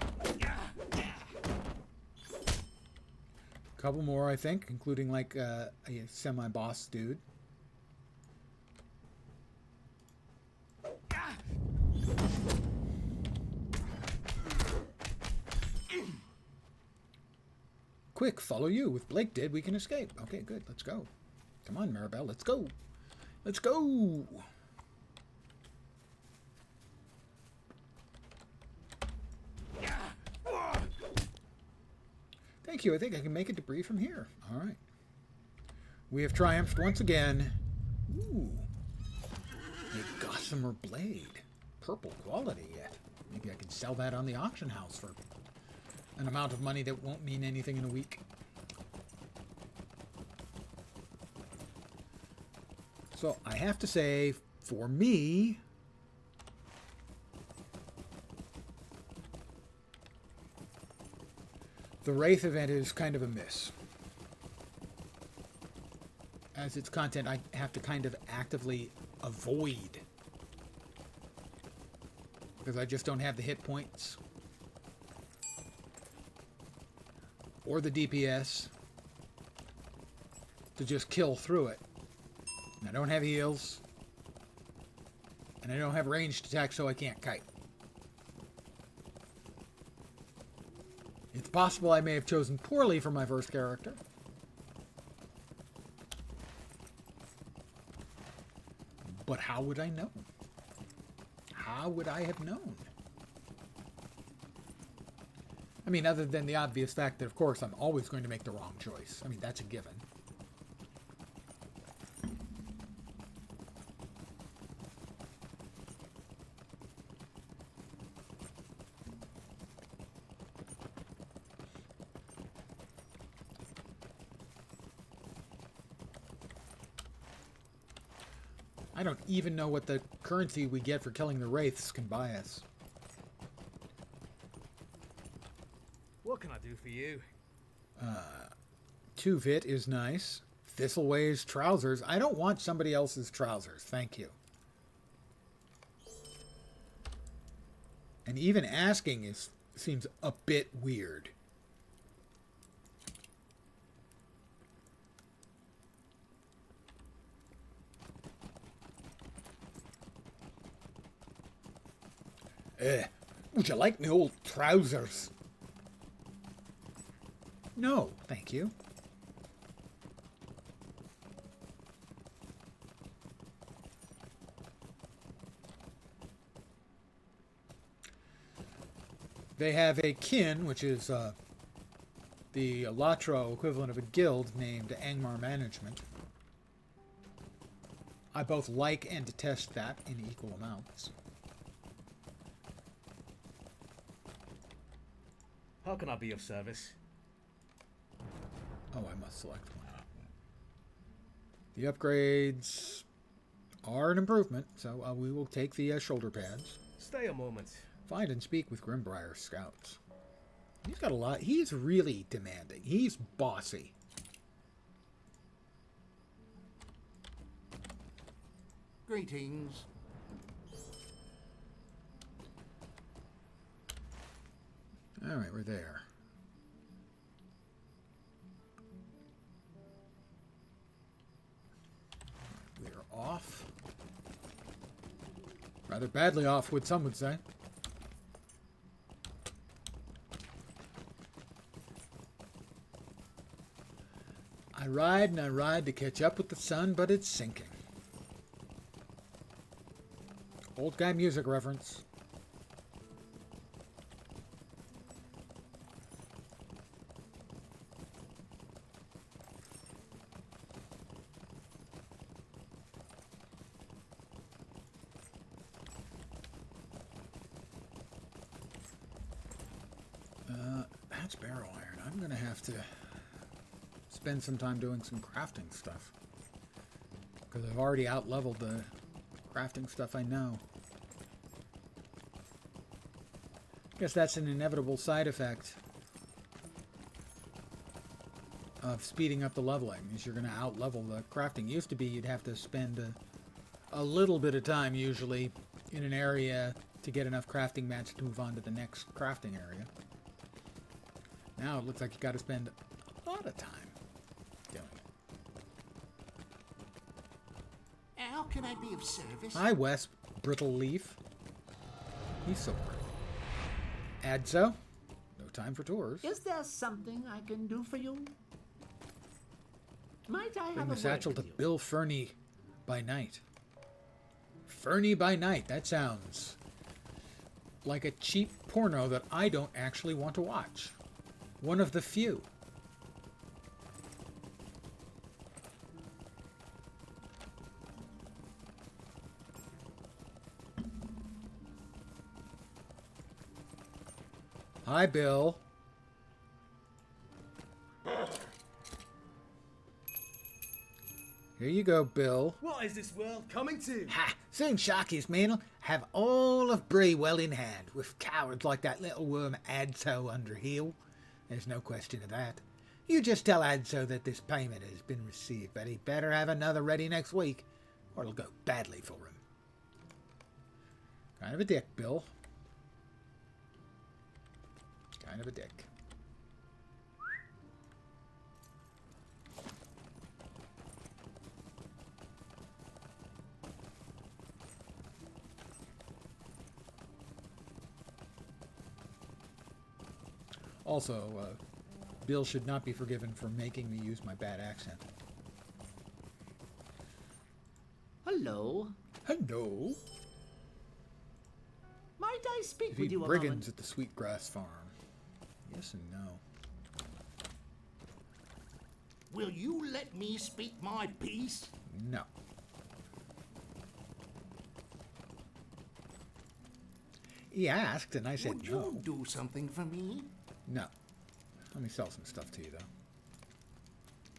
Couple more, I think, including like a semi-boss dude. Quick, follow you. If Blake did, we can escape. Okay, good. Let's go. Come on, Maribel. Let's go. Let's go. Thank you. I think I can make a debris from here. All right. We have triumphed once again. Ooh. A gossamer blade. Purple quality yet. Maybe I can sell that on the auction house for an amount of money that won't mean anything in a week. So I have to say, for me, the Wraith event is kind of a miss. As its content, I have to kind of actively avoid. Because I just don't have the hit points. or the DPS to just kill through it. And I don't have heals. And I don't have ranged attack, so I can't kite. It's possible I may have chosen poorly for my first character. But how would I know? How would I have known? I mean, other than the obvious fact that, of course, I'm always going to make the wrong choice. I mean, that's a given. I don't even know what the currency we get for killing the Wraiths can buy us. What can I do for you? 2-vit is nice. Thistleway's trousers. I don't want somebody else's trousers. Thank you. And even asking seems a bit weird. Would you like me old trousers? No, thank you. They have a kin, which is the LotRO equivalent of a guild named Angmar Management. I both like and detest that in equal amounts. How can I be of service? Oh, I must select one. The upgrades are an improvement, so we will take the shoulder pads. Stay a moment. Find and speak with Grimbriar scouts. He's got a lot. He's really demanding. He's bossy. Greetings. All right, we're there. We're off. Rather badly off, what some would say. I ride and I ride to catch up with the sun, but it's sinking. Old guy music reference. That's barrel iron. I'm going to have to spend some time doing some crafting stuff. Because I've already out-leveled the crafting stuff I know. Guess that's an inevitable side effect of speeding up the leveling, is you're going to out-level the crafting. Used to be you'd have to spend a little bit of time, usually, in an area to get enough crafting mats to move on to the next crafting area. Now it looks like you got to spend a lot of time doing it. How can I be of service? Hi, Wes Brittle Leaf. He's so pretty. Adzo. No time for tours. Is there something I can do for you? Might I Bring have the a satchel word to with you? Bill Fernie by night. Fernie by night. That sounds like a cheap porno that I don't actually want to watch. One of the few. Hi, Bill. Here you go, Bill. What is this world coming to? Ha! Soon Sharky's men'll have all of Bree well in hand, with cowards like that little worm Adso under heel. There's no question of that. You just tell Adso that this payment has been received, but he better have another ready next week, or it'll go badly for him. Kind of a dick, Bill. Kind of a dick. Also, Bill should not be forgiven for making me use my bad accent. Hello. Hello. Might I speak with Defeat you a brigands moment? at the Sweetgrass Farm. Yes and no. Will you let me speak my piece? No. He asked, and I said Would no. you do something for me? No. Let me sell some stuff to you, though.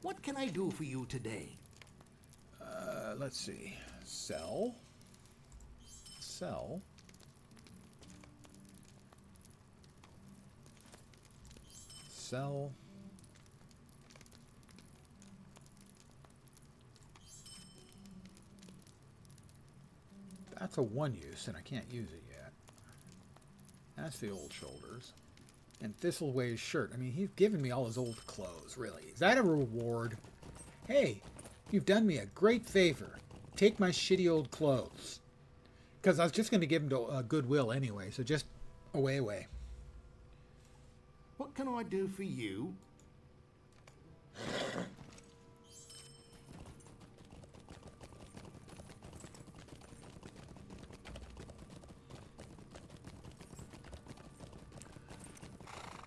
What can I do for you today? Let's see. Sell. Sell. Sell. That's a one use, and I can't use it yet. That's the old shoulders. And Thistleway's shirt. I mean, he's given me all his old clothes, really. Is that a reward? Hey, you've done me a great favor. Take my shitty old clothes. Because I was just going to give him to Goodwill anyway, so just away. What can I do for you?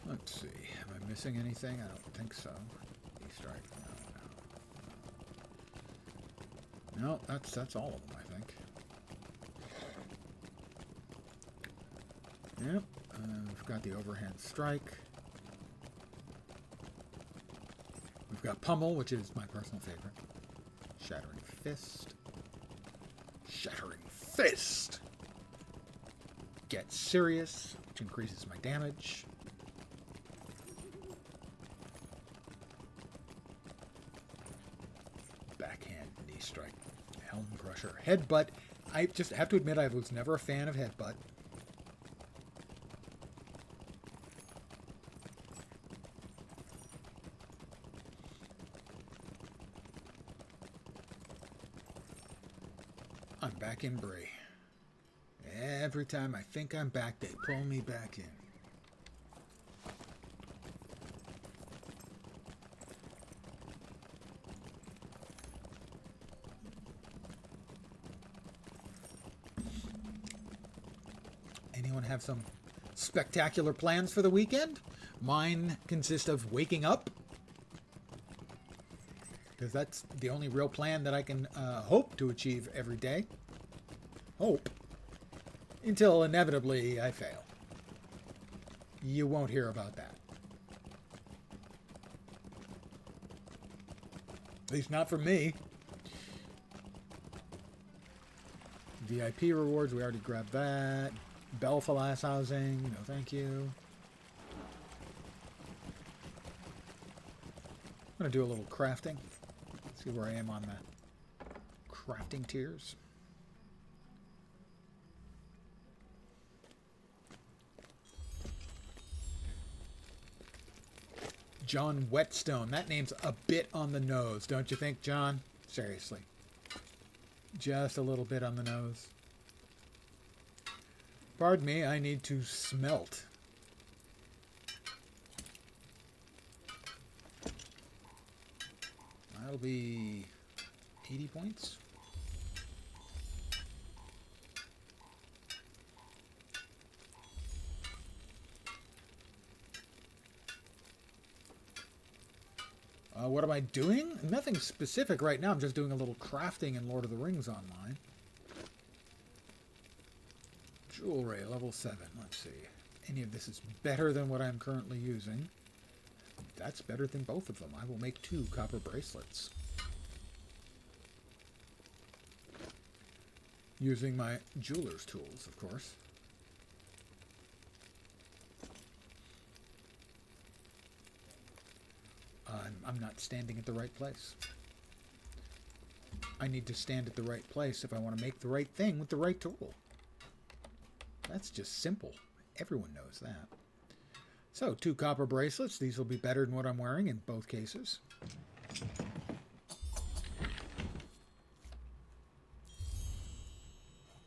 Let's see. Am I missing anything? I don't think so. Strike. No, that's all of them, I think. Yep. We've got the overhand strike. We've got Pummel, which is my personal favorite. Shattering Fist. Shattering Fist! Get Serious, which increases my damage. Backhand knee strike. Helm Crusher. Headbutt. I just have to admit I was never a fan of Headbutt. I'm back in Bray. Every time I think I'm back, they pull me back in. Anyone have some spectacular plans for the weekend? Mine consist of waking up, because that's the only real plan that I can hope to achieve every day. Hope. Until inevitably I fail. You won't hear about that. At least not from me. VIP rewards, we already grabbed that. Belfalas housing, no thank you. I'm going to do a little crafting. See where I am on the crafting tiers. John Whetstone. That name's a bit on the nose, don't you think, John? Seriously. Just a little bit on the nose. Pardon me, I need to smelt. That'll be 80 points. What am I doing? Nothing specific right now. I'm just doing a little crafting in Lord of the Rings Online. Jewelry, level 7. Let's see. Any of this is better than what I'm currently using. That's better than both of them. I will make 2 copper bracelets. Using my jeweler's tools, of course. I'm not standing at the right place. I need to stand at the right place if I want to make the right thing with the right tool. That's just simple. Everyone knows that. So, 2 copper bracelets. These will be better than what I'm wearing in both cases.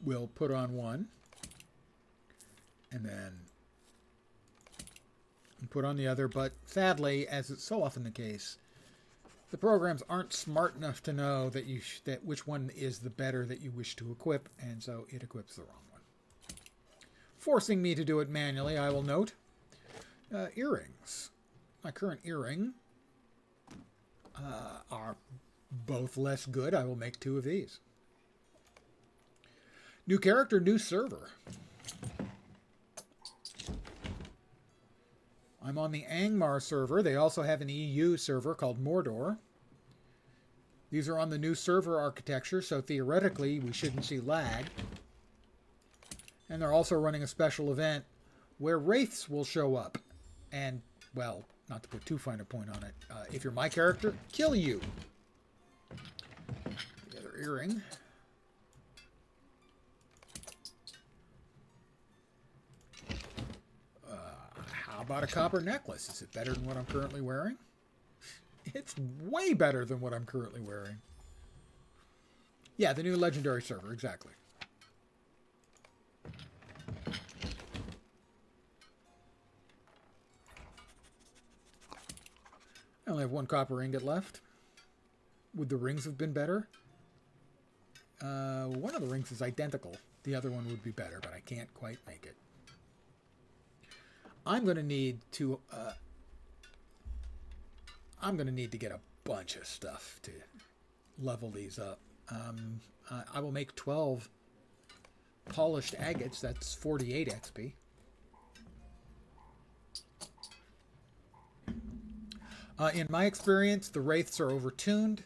We'll put on one. And then and put on the other, but sadly, as is so often the case, the programs aren't smart enough to know that that which one is the better that you wish to equip, and so it equips the wrong one. Forcing me to do it manually, I will note. Earrings. My current earring are both less good. I will make 2 of these. New character, new server. I'm on the Angmar server. They also have an EU server called Mordor. These are on the new server architecture, so theoretically we shouldn't see lag. And they're also running a special event where Wraiths will show up. And, well, not to put too fine a point on it, if you're my character, kill you. The other earring. How about a copper necklace? Is it better than what I'm currently wearing? It's way better than what I'm currently wearing. Yeah, the new legendary server, exactly. I only have 1 copper ingot left. Would the rings have been better? One of the rings is identical. The other one would be better, but I can't quite make it. I'm going to need to get a bunch of stuff to level these up. I will make 12 polished agates. That's 48 XP. In my experience, the Wraiths are overtuned.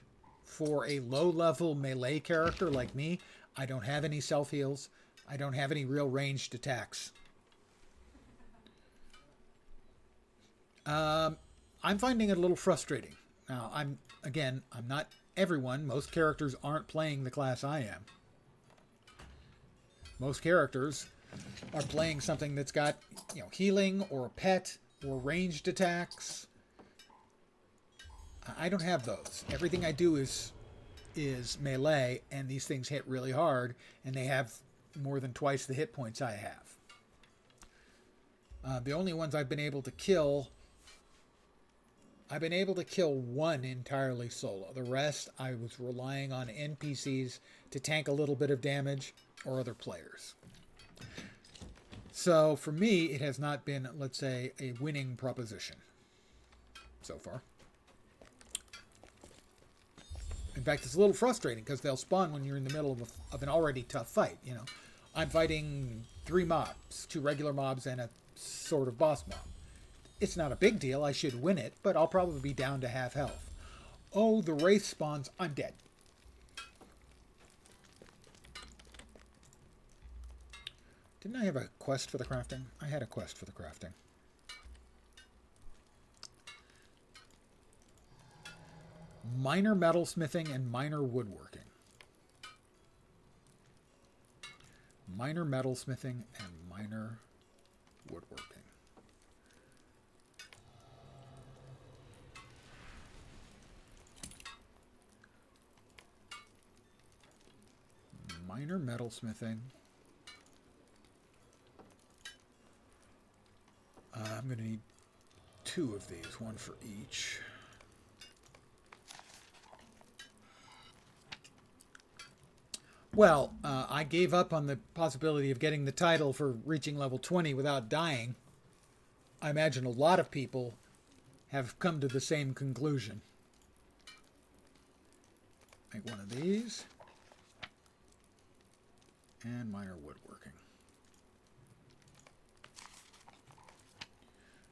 For a low-level melee character like me, I don't have any self-heals. I don't have any real ranged attacks. I'm finding it a little frustrating. Now, I'm not everyone. Most characters aren't playing the class I am. Most characters are playing something that's got, healing or a pet or ranged attacks. I don't have those. Everything I do is melee, and these things hit really hard, and they have more than twice the hit points I have. The only ones I've been able to kill 1 entirely solo. The rest, I was relying on NPCs to tank a little bit of damage or other players. So for me, it has not been, let's say, a winning proposition so far. In fact, it's a little frustrating because they'll spawn when you're in the middle of an already tough fight. I'm fighting 3 mobs, 2 regular mobs and a sort of boss mob. It's not a big deal. I should win it, but I'll probably be down to half health. Oh, the Wraith spawns. I'm dead. Didn't I have a quest for the crafting? I had a quest for the crafting. Minor metalsmithing and minor woodworking. Minor metalsmithing and minor woodworking. Minor metalsmithing. I'm going to need 2 of these, 1 for each. Well, I gave up on the possibility of getting the title for reaching level 20 without dying. I imagine a lot of people have come to the same conclusion. Make 1 of these. And minor woodworking.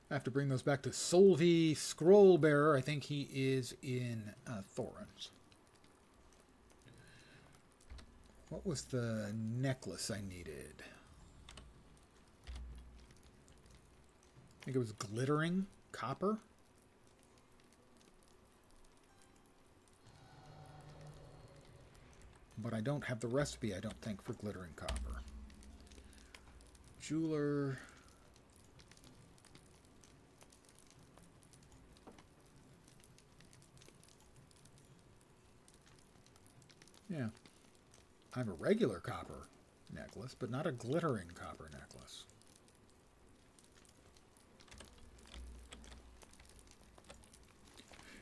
I have to bring those back to Solvi Scrollbearer. I think he is in Thorin's. What was the necklace I needed? I think it was glittering copper. But I don't have the recipe, I don't think, for glittering copper. Jeweler. Yeah. I have a regular copper necklace, but not a glittering copper necklace.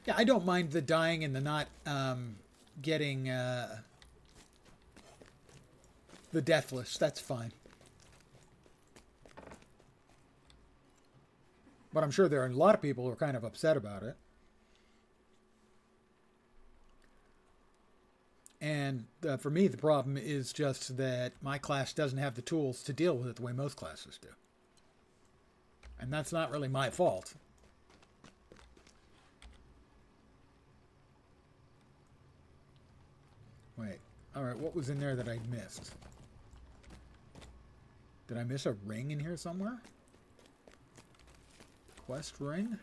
Yeah, I don't mind the dying and the not getting the deathless. That's fine. But I'm sure there are a lot of people who are kind of upset about it. And for me, the problem is just that my class doesn't have the tools to deal with it the way most classes do. And that's not really my fault. Wait. Alright, what was in there that I missed? Did I miss a ring in here somewhere? Quest ring?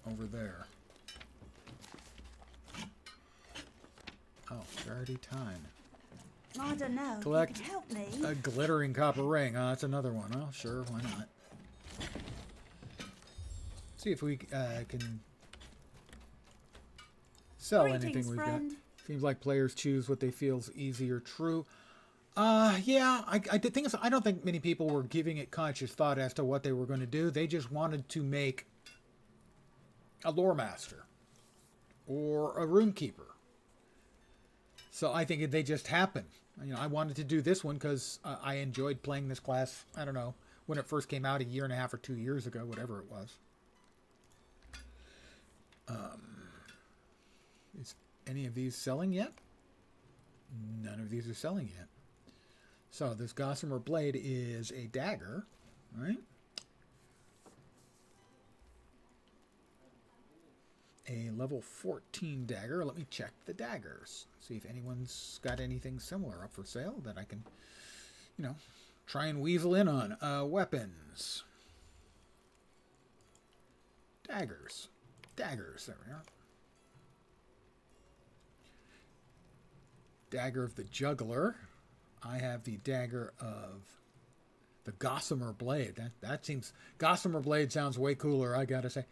Over there. Oh, Charity Time. I don't know. Collect You could help me. a glittering copper ring. Oh, that's another one. Oh, sure, why not? See if we can sell anything we've friend. got. Seems like players choose what they feel is easy or true. Yeah, I did think I don't think many people were giving it conscious thought as to what they were going to do. They just wanted to make a lore master or a rune keeper. So I think they just happened. You know, I wanted to do this one because I enjoyed playing this class. I don't know when it first came out, 1.5 or 2 years ago, whatever it was. Is any of these selling yet? None of these are selling yet. So this Gossamer Blade is a dagger, right? A level 14 dagger. Let me check the daggers. See if anyone's got anything similar up for sale that I can, you know, try and weasel in on. Weapons. Daggers. Daggers. There we are. Dagger of the Juggler. I have the dagger of the Gossamer Blade. That seems... Gossamer Blade sounds way cooler, I gotta say.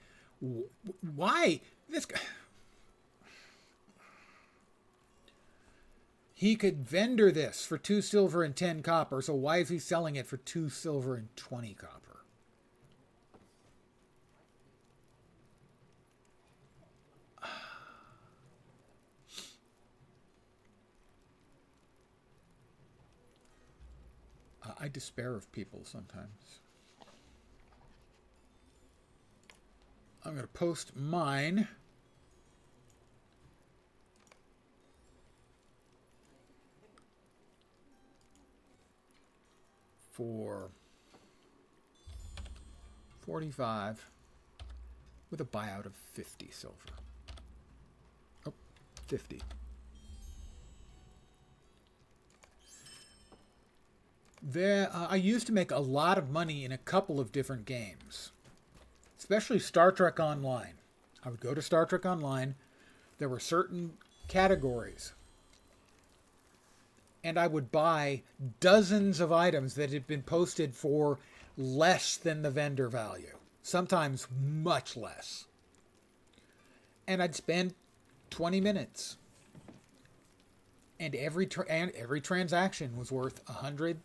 Why? This guy... He could vendor this for 2 silver and 10 copper, so why is he selling it for 2 silver and 20 copper? I despair of people sometimes. I'm going to post mine. For 45 with a buyout of 50 silver. Oh, 50. I used to make a lot of money in a couple of different games, especially Star Trek Online. I would go to Star Trek Online. There were certain categories, and I would buy dozens of items that had been posted for less than the vendor value, sometimes much less. And I'd spend 20 minutes, and every transaction was worth 100,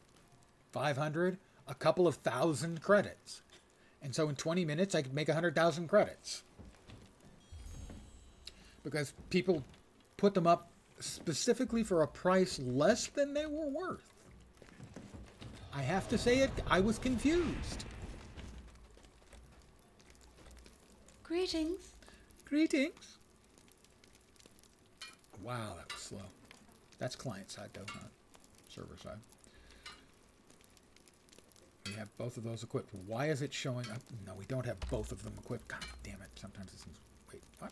500, a couple of thousand credits. And so in 20 minutes, I could make 100,000 credits. Because people put them up specifically for a price less than they were worth. I have to say it, I was confused. Greetings. Greetings. Wow, that was slow. That's client side though, not server side. We have both of those equipped. Why is it showing up? No, we don't have both of them equipped. God damn it. Sometimes it seems... Wait, what?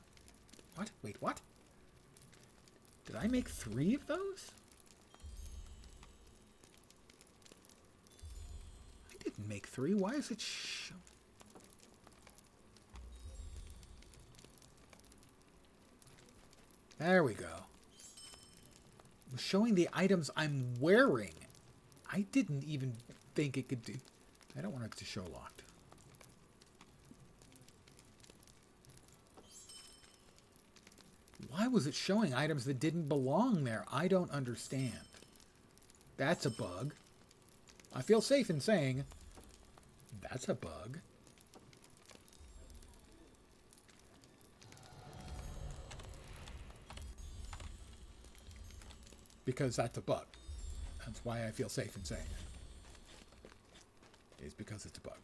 What? Wait, what? Did I make 3 of those? I didn't make 3. Why is it There we go. It was showing the items I'm wearing. I didn't even think it could do... I don't want it to show locked. Why was it showing items that didn't belong there? I don't understand. That's a bug. I feel safe in saying That's a bug. Because that's a bug. That's why I feel safe in saying it. Is because it's a bug.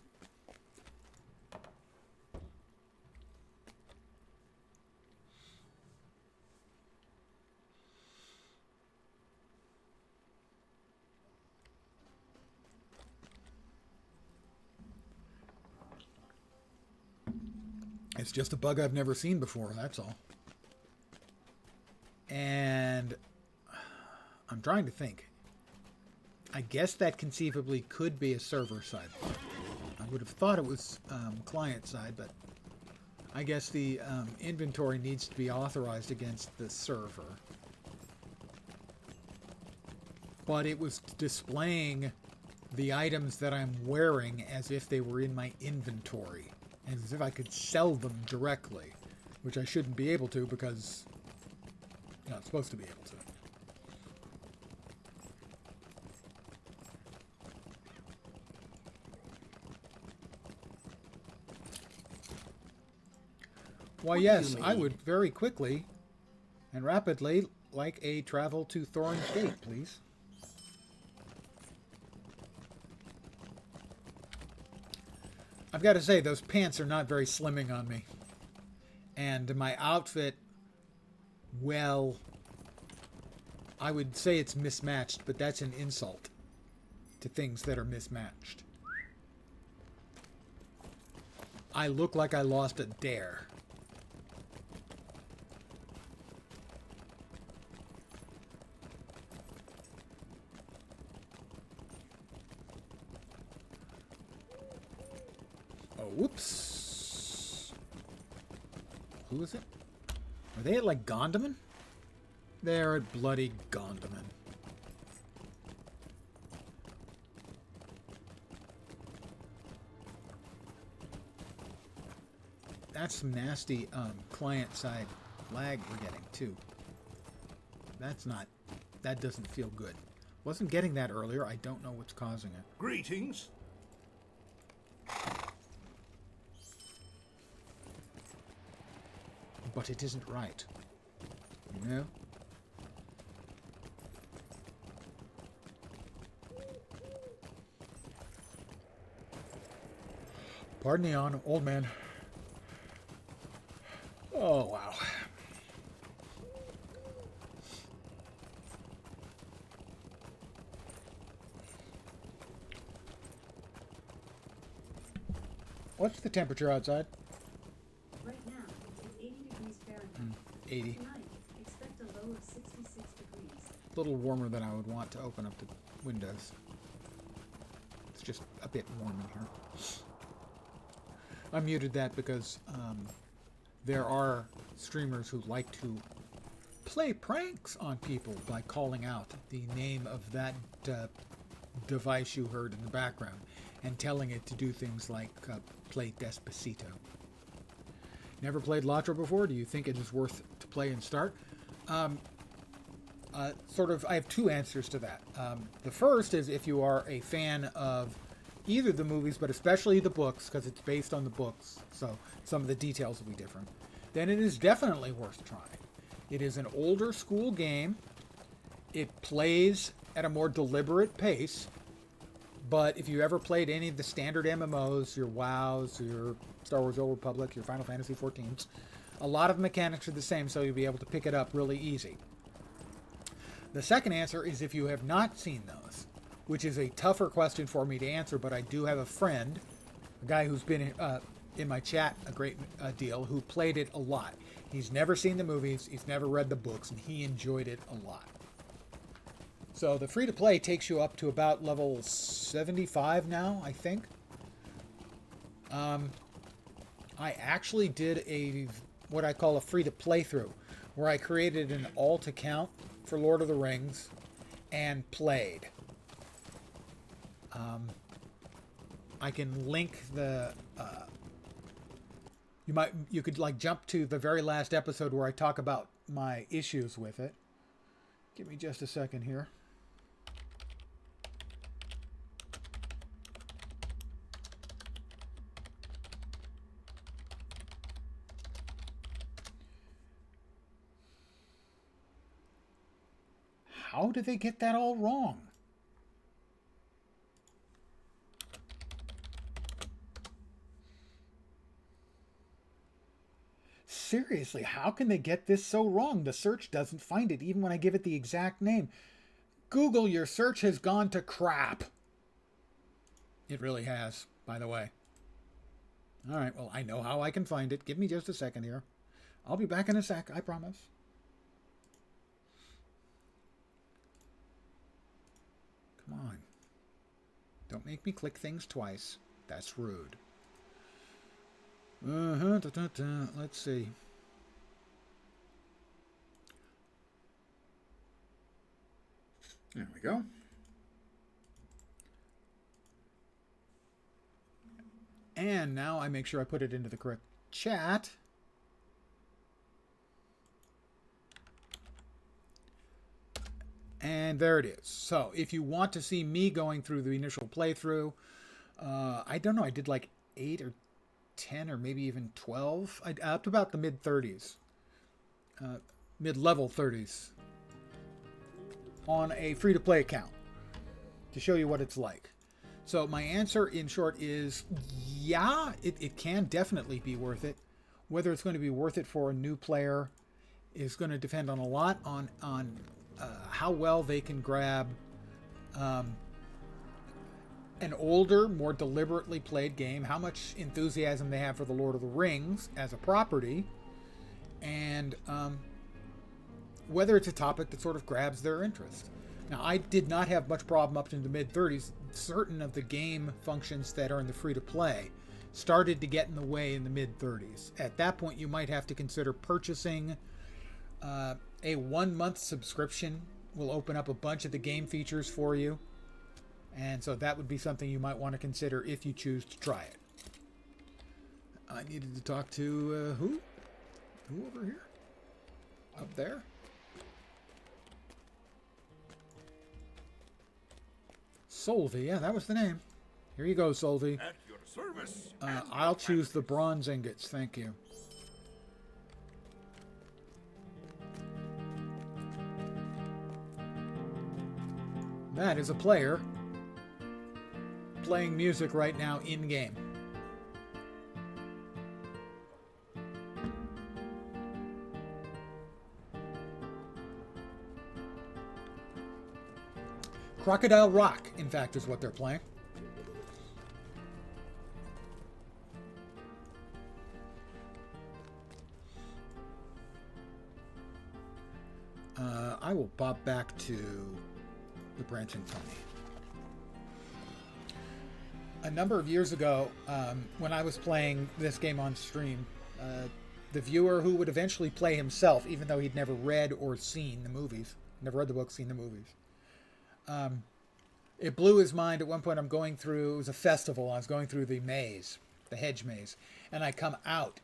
It's just a bug I've never seen before, that's all. And I'm trying to think. I guess that conceivably could be a server-side bug. I would have thought it was client-side, but I guess the inventory needs to be authorized against the server. But it was displaying the items that I'm wearing as if they were in my inventory. As if I could sell them directly, which I shouldn't be able to because you're not supposed to be able to. Why, yes, I would very quickly and rapidly like a travel to Thorin's Gate, please. I've got to say, those pants are not very slimming on me. And my outfit, well, I would say it's mismatched, but that's an insult to things that are mismatched. I look like I lost a dare. Whoops. Who is it? Are they at, like, Gondaman? They're at bloody Gondaman. That's some nasty client-side lag we're getting, too. That's not... That doesn't feel good. Wasn't getting that earlier. I don't know what's causing it. Greetings. But it isn't right. You know? Pardon the old man. Oh, wow. What's the temperature outside? Right now, it's 80 degrees Fahrenheit. 80. Tonight, expect a low of 66 degrees. A little warmer than I would want to open up the windows. It's just a bit warm in here. I muted that because there are streamers who like to play pranks on people by calling out the name of that device you heard in the background and telling it to do things like play Despacito. Never played LotRO before? Do you think it is worth to play and start? I have two answers to that. The first is if you are a fan of either the movies, but especially the books, because it's based on the books, so some of the details will be different, then it is definitely worth trying. It is an older school game. It plays at a more deliberate pace, but if you ever played any of the standard MMOs, your WoWs, your Star Wars Old Republic, your Final Fantasy XIVs, a lot of mechanics are the same, so you'll be able to pick it up really easy. The second answer is if you have not seen those, which is a tougher question for me to answer, but I do have a friend, a guy who's been in my chat a great deal, who played it a lot. He's never seen the movies, he's never read the books, and he enjoyed it a lot. So the free-to-play takes you up to about level 75 now, I think. I actually did what I call a free-to-play through, where I created an alt account for Lord of the Rings and played. I can link the... You could like jump to the very last episode where I talk about my issues with it. Give me just a second here. How do they get that all wrong? Seriously, how can they get this so wrong? The search doesn't find it even when I give it the exact name. Google, your search has gone to crap. It really has, by the way. All right, well, I know how I can find it. Give me just a second here. I'll be back in a sec, I promise. Come on. Don't make me click things twice. That's rude. Let's see. There we go. And now I make sure I put it into the correct chat. And there it is. So if you want to see me going through the initial playthrough, I don't know, I did like 8 or 10 or maybe even 12, up to about the mid-30s, mid-level 30s, on a free-to-play account to show you what it's like. So my answer in short is, yeah, it can definitely be worth it. Whether it's going to be worth it for a new player is going to depend on a lot on how well they can grab an older, more deliberately played game, how much enthusiasm they have for the Lord of the Rings as a property, and whether it's a topic that sort of grabs their interest. Now, I did not have much problem up to the mid-30s. Certain of the game functions that are in the free-to-play started to get in the way in the mid-30s. At that point, you might have to consider purchasing a 1-month subscription. Will open up a bunch of the game features for you. And so that would be something you might want to consider if you choose to try it. I needed to talk to who? Who over here? Up there? Solvi, yeah, that was the name. Here you go, Solvi. At your service. I'll choose the bronze ingots, thank you. That is a player playing music right now in-game. Crocodile Rock, in fact, is what they're playing. I will pop back to the Branch and Tony. A number of years ago, when I was playing this game on stream, the viewer who would eventually play himself, even though he'd never read or seen the movies, never read the book, seen the movies, it blew his mind. At one point, I'm going through, it was a festival, I was going through the maze, the hedge maze, and I come out,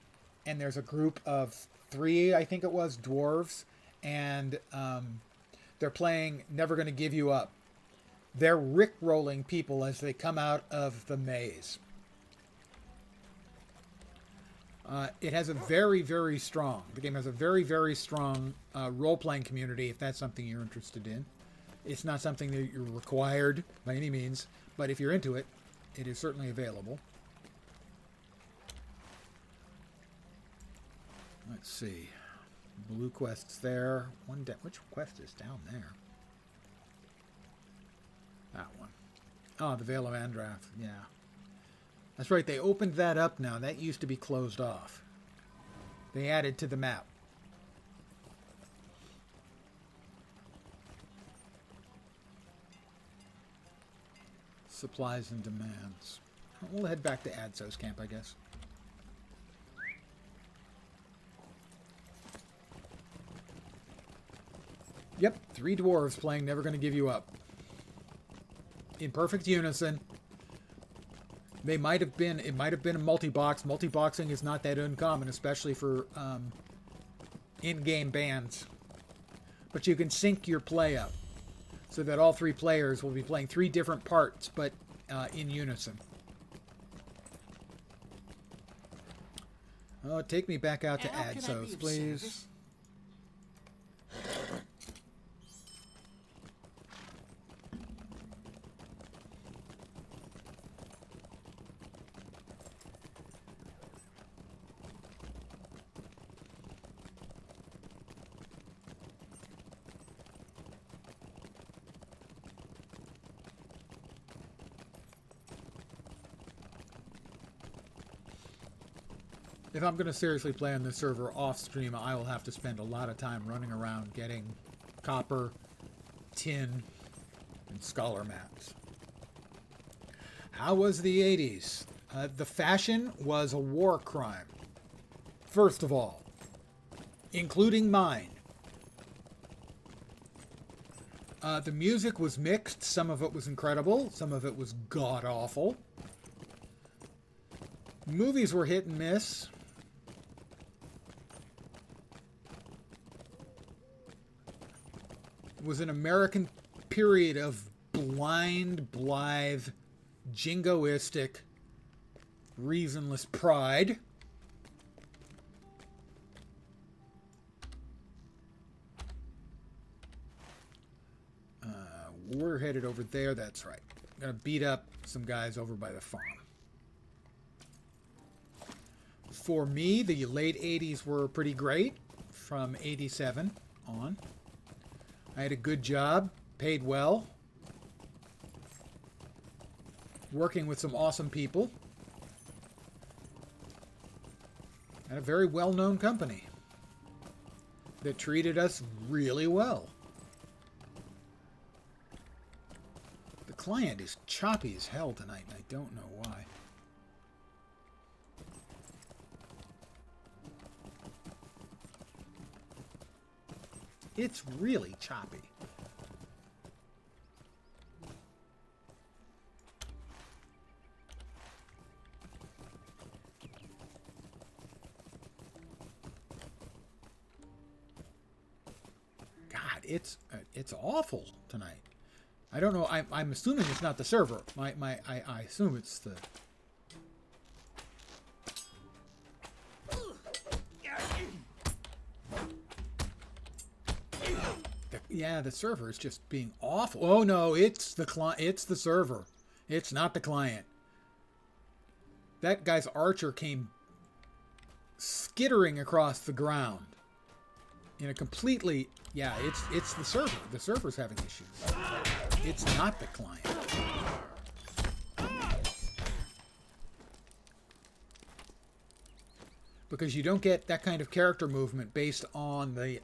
and there's a group of 3, I think it was, dwarves, and they're playing Never Gonna Give You Up. They're rickrolling people as they come out of the maze. It has a very, very strong, the game has a very, very strong role-playing community, if that's something you're interested in. It's not something that you're required by any means, but if you're into it, it is certainly available. Let's see. Blue quest's there. Which quest is down there? That one. Oh, the Vale of Andrath. Yeah. That's right. They opened that up now. That used to be closed off. They added to the map. Supplies and demands. We'll head back to Adso's camp, I guess. Yep, 3 dwarves playing Never Gonna Give You Up. In perfect unison. They might have been, it might have been a multi-box. Multi-boxing is not that uncommon, especially for in-game bands. But you can sync your play up so that all 3 players will be playing 3 different parts, but in unison. Oh, take me back out to Adsos, please. If I'm going to seriously play on this server off stream, I will have to spend a lot of time running around getting copper, tin, and scholar mats. How was the 80s? The fashion was a war crime. First of all, including mine. The music was mixed. Some of it was incredible. Some of it was god-awful. Movies were hit and miss. It was an American period of blind, blithe, jingoistic, reasonless pride. We're headed over there, that's right. Gonna beat up some guys over by the farm. For me, the late 80s were pretty great, from 87 on. I had a good job, paid well, working with some awesome people, and a very well-known company that treated us really well. The client is choppy as hell tonight, and I don't know why. It's really choppy. God, it's awful tonight. I don't know. I'm assuming it's not the server. I assume it's the. Yeah, the server is just being awful. Oh no, it's the client. It's the server. It's not the client. That guy's archer came skittering across the ground in a completely. Yeah, it's the server. The server's having issues. It's not the client. Because you don't get that kind of character movement based on the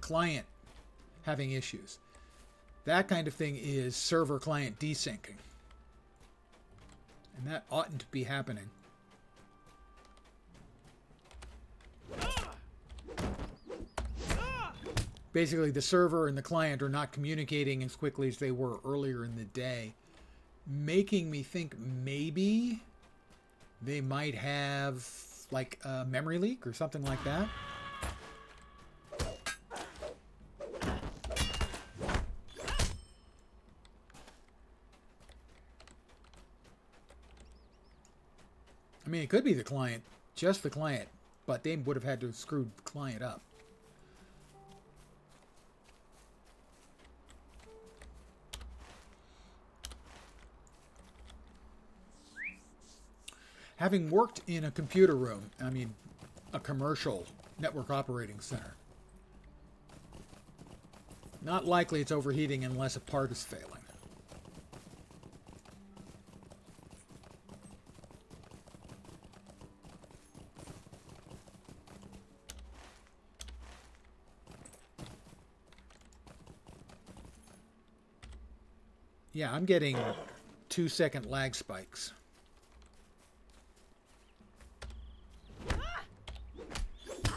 client having issues. That kind of thing is server-client desyncing. And that oughtn't to be happening. Basically, the server and the client are not communicating as quickly as they were earlier in the day, making me think maybe they might have like a memory leak or something like that. I mean, it could be the client, just the client, but they would have had to have screwed the client up. Having worked in a computer room, I mean, a commercial network operating center, not likely it's overheating unless a part is failing. Yeah, I'm getting 2-second lag spikes.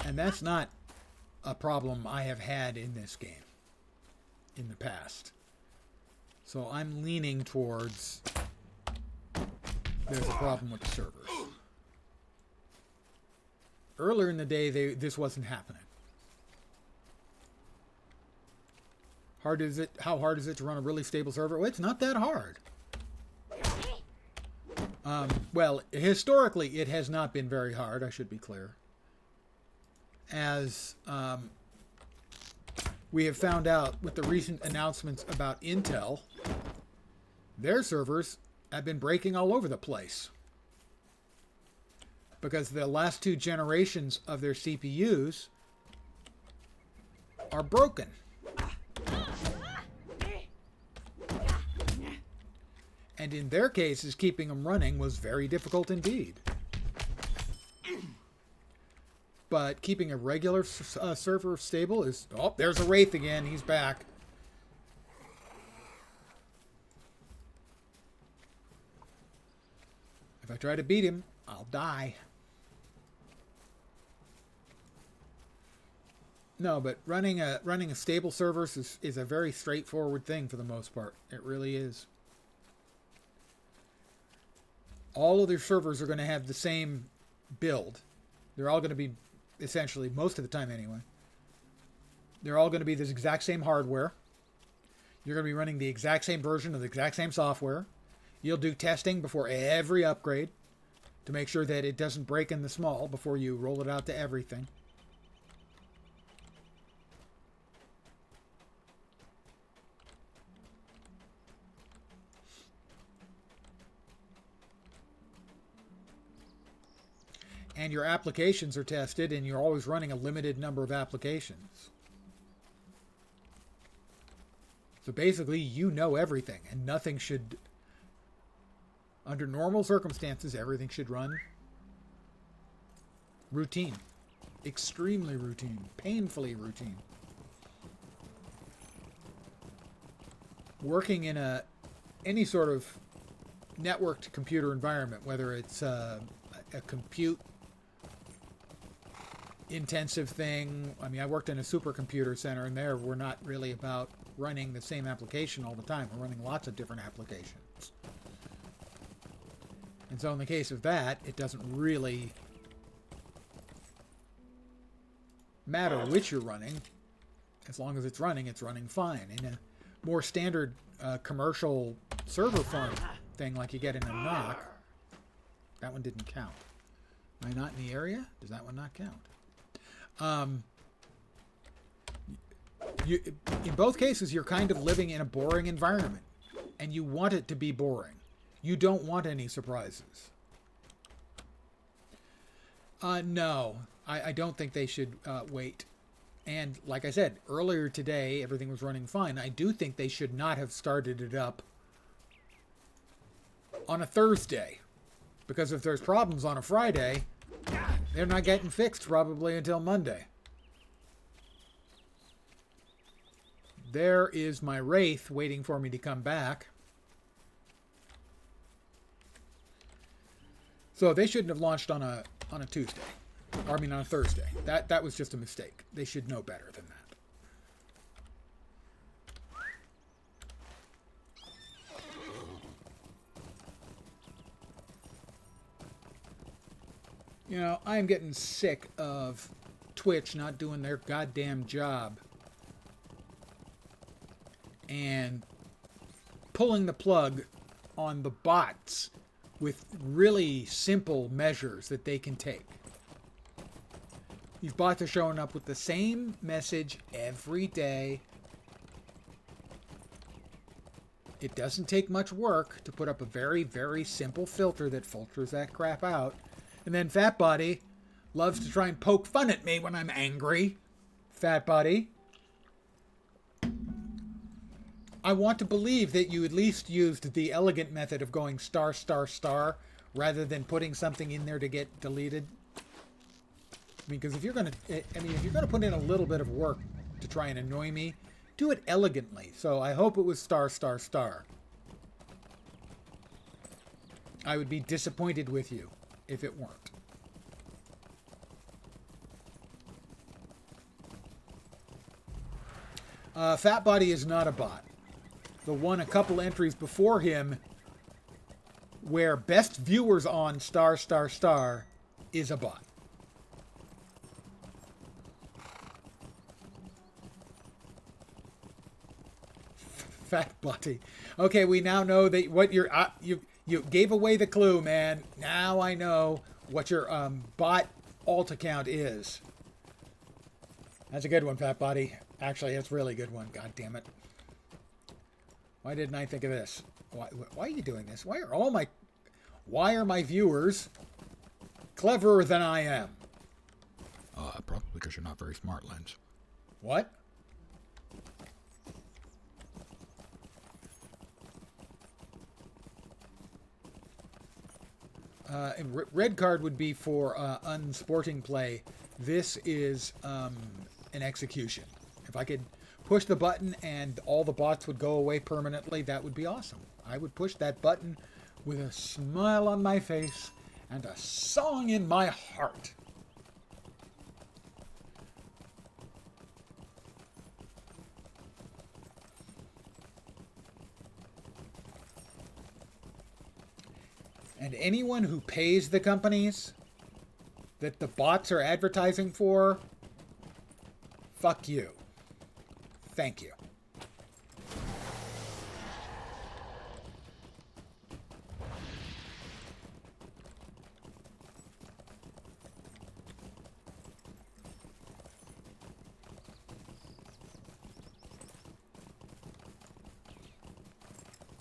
And that's not a problem I have had in this game in the past. So I'm leaning towards there's a problem with the servers. Earlier in the day, this wasn't happening. How hard is it to run a really stable server? Well, it's not that hard. Well, historically, it has not been very hard, I should be clear. As we have found out with the recent announcements about Intel, their servers have been breaking all over the place. Because the last 2 generations of their CPUs are broken. And in their cases, keeping them running was very difficult indeed. but keeping a regular server stable is... Oh, there's a Wraith again. He's back. If I try to beat him, I'll die. No, but running a stable server is a very straightforward thing for the most part. It really is. All of their servers are going to have the same build. They're all going to be, essentially, most of the time anyway, they're all going to be this exact same hardware. You're going to be running the exact same version of the exact same software. You'll do testing before every upgrade to make sure that it doesn't break in the small before you roll it out to everything. And your applications are tested, and you're always running a limited number of applications. So basically, you know everything, and nothing should... Under normal circumstances, everything should run routine. Extremely routine. Painfully routine. Working in any sort of networked computer environment, whether it's a compute intensive thing. I mean, I worked in a supercomputer center, and there we're not really about running the same application all the time. We're running lots of different applications. And so in the case of that, it doesn't really matter which you're running. As long as it's running fine. In a more standard commercial server farm thing like you get in a NOC, that one didn't count. Am I not in the area? Does that one not count? In both cases, you're kind of living in a boring environment, and you want it to be boring. You don't want any surprises. No, I don't think they should wait. And like I said, earlier today, everything was running fine. I do think they should not have started it up on a Thursday. Because if there's problems on a Friday, they're not getting fixed probably until Monday. There is my Wraith waiting for me to come back. So they shouldn't have launched on a Tuesday. Or I mean on a Thursday. That was just a mistake. They should know better than that. You know, I'm getting sick of Twitch not doing their goddamn job and pulling the plug on the bots with really simple measures that they can take. These bots are showing up with the same message every day. It doesn't take much work to put up a very, very simple filter that filters that crap out. And then Fat Body loves to try and poke fun at me when I'm angry. Fat Body. I want to believe that you at least used the elegant method of going **** rather than putting something in there to get deleted. Because if you're going to put in a little bit of work to try and annoy me, do it elegantly. So I hope it was ****. I would be disappointed with you if it weren't. Fat Body is not a bot. The one a couple entries before him where best viewers on **** is a bot. Fat Body. Okay, we now know that what you're you gave away the clue, man. Now I know what your bot alt account is. That's a good one, Fat Body. Actually, that's a really good one. God damn it. Why didn't I think of this? Why are you doing this? Why are my viewers cleverer than I am? Probably because you're not very smart, Lens. What? Red card would be for unsporting play. this is an execution. If I could push the button and all the bots would go away permanently, that would be awesome. I would push that button with a smile on my face and a song in my heart. And anyone who pays the companies that the bots are advertising for, fuck you. Thank you.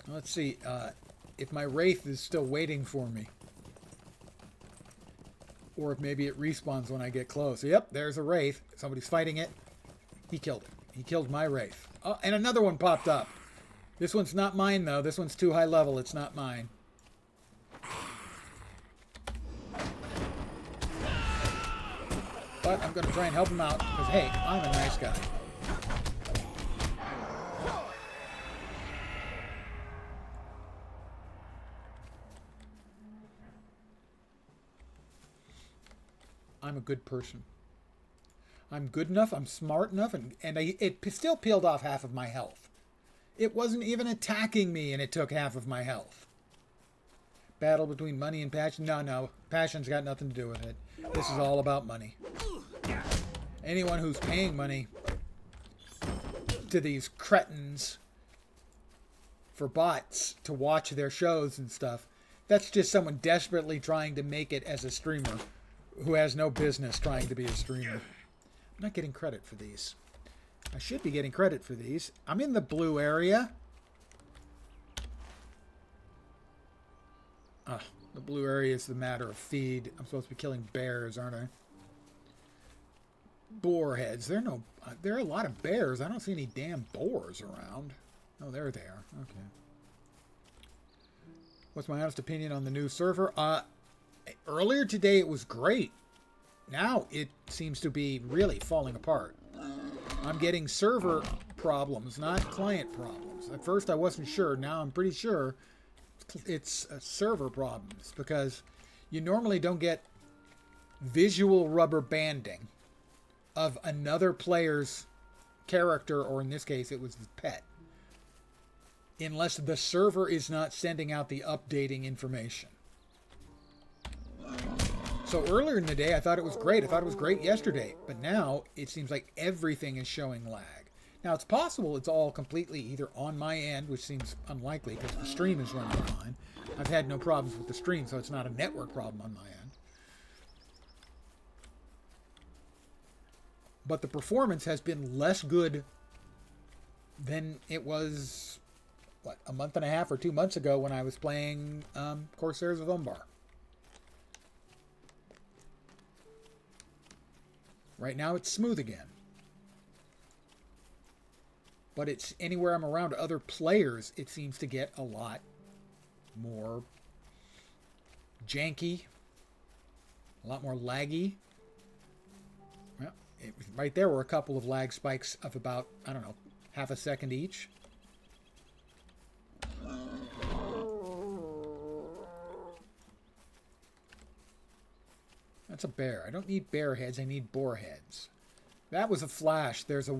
Let's see if my Wraith is still waiting for me. Or if maybe it respawns when I get close. Yep, there's a Wraith. Somebody's fighting it. He killed it. He killed my Wraith. Oh, and another one popped up. This one's not mine, though. This one's too high level. It's not mine. But I'm going to try and help him out. Because, hey, I'm a nice guy. I'm a good person. I'm good enough, I'm smart enough, and it still peeled off half of my health. It wasn't even attacking me, and it took half of my health. Battle between money and passion? No. Passion's got nothing to do with it. This is all about money. Anyone who's paying money to these cretins for bots to watch their shows and stuff, that's just someone desperately trying to make it as a streamer who has no business trying to be a streamer. I'm not getting credit for these. I should be getting credit for these. I'm in the blue area. The blue area is the matter of feed. I'm supposed to be killing bears, aren't I? Boar heads. There are a lot of bears. I don't see any damn boars around. Oh, there they are. Okay. What's my honest opinion on the new server? Earlier today it was great. Now it seems to be really falling apart. I'm getting server problems, not client problems. At first I wasn't sure. Now I'm pretty sure it's server problems, because you normally don't get visual rubber banding of another player's character, or in this case it was the pet, unless the server is not sending out the updating information. So earlier in the day, I thought it was great. I thought it was great yesterday. But now, it seems like everything is showing lag. Now, it's possible it's all completely either on my end, which seems unlikely because the stream is running fine. I've had no problems with the stream, so it's not a network problem on my end. But the performance has been less good than it was, what, a month and a half or 2 months ago when I was playing Corsairs of Umbar. Right now it's smooth again. But it's anywhere I'm around other players, it seems to get a lot more janky, a lot more laggy. Well, right there were a couple of lag spikes of about, I don't know, half a second each. That's a bear. I don't need bear heads. I need boar heads. That was a flash. There's a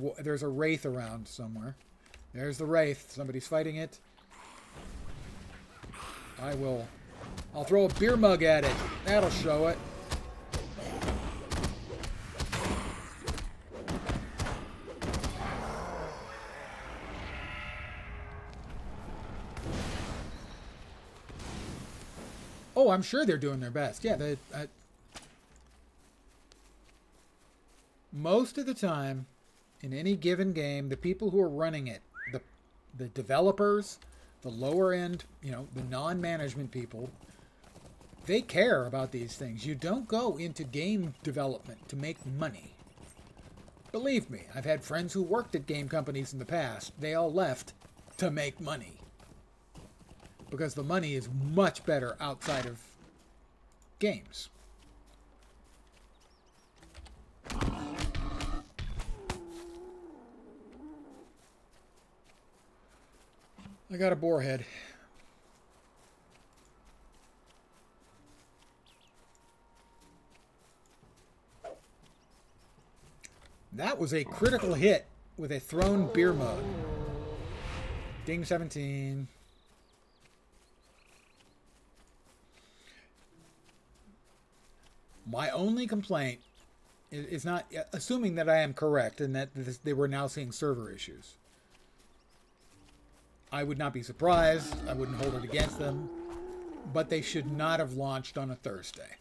Wraith around somewhere. There's the Wraith. Somebody's fighting it. I'll throw a beer mug at it. That'll show it. Oh, I'm sure they're doing their best. Yeah, most of the time, in any given game, the people who are running it, the developers, the lower end, the non-management people, they care about these things. You don't go into game development to make money. Believe me, I've had friends who worked at game companies in the past. They all left to make money. Because the money is much better outside of games. I got a boarhead. That was a critical hit with a thrown beer mug. Ding 17. My only complaint is not, assuming that I am correct and that they were now seeing server issues. I would not be surprised. I wouldn't hold it against them. But they should not have launched on a Thursday.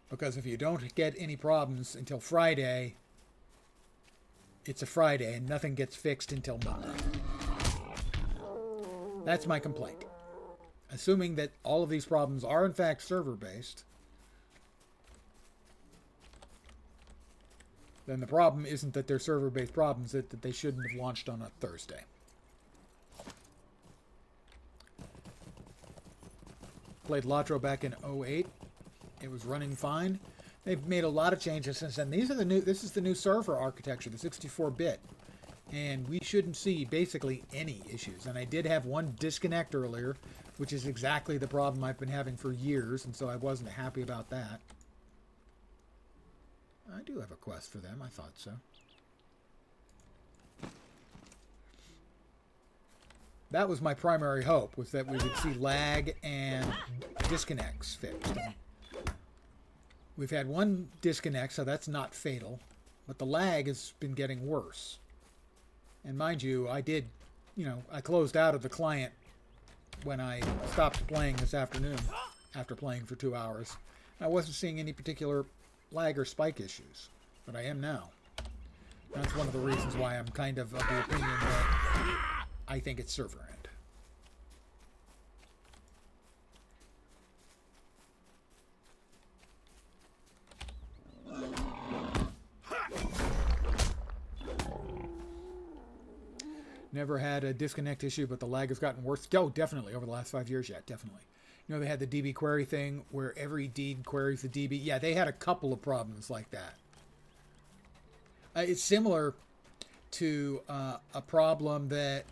Because if you don't get any problems until Friday, it's a Friday and nothing gets fixed until Monday. That's my complaint. Assuming that all of these problems are in fact server-based, then the problem isn't that they're server-based problems, it's that they shouldn't have launched on a Thursday. Played LotRO back in 08. It was running fine. They've made a lot of changes since then. This is the new server architecture, the 64-bit. And we shouldn't see basically any issues. And I did have one disconnect earlier, which is exactly the problem I've been having for years, and so I wasn't happy about that. I do have a quest for them, I thought so. That was my primary hope, was that we would see lag and disconnects fixed. We've had one disconnect, so that's not fatal, but the lag has been getting worse. And mind you, I closed out of the client when I stopped playing this afternoon, after playing for 2 hours. I wasn't seeing any particular lag or spike issues, but I am now. That's one of the reasons why I'm kind of the opinion that I think it's server end. Never had a disconnect issue, but the lag has gotten worse. Oh, definitely. Over the last 5 years, yeah, definitely. You know, they had the DB query thing where every deed queries the DB. Yeah, they had a couple of problems like that. It's similar to a problem that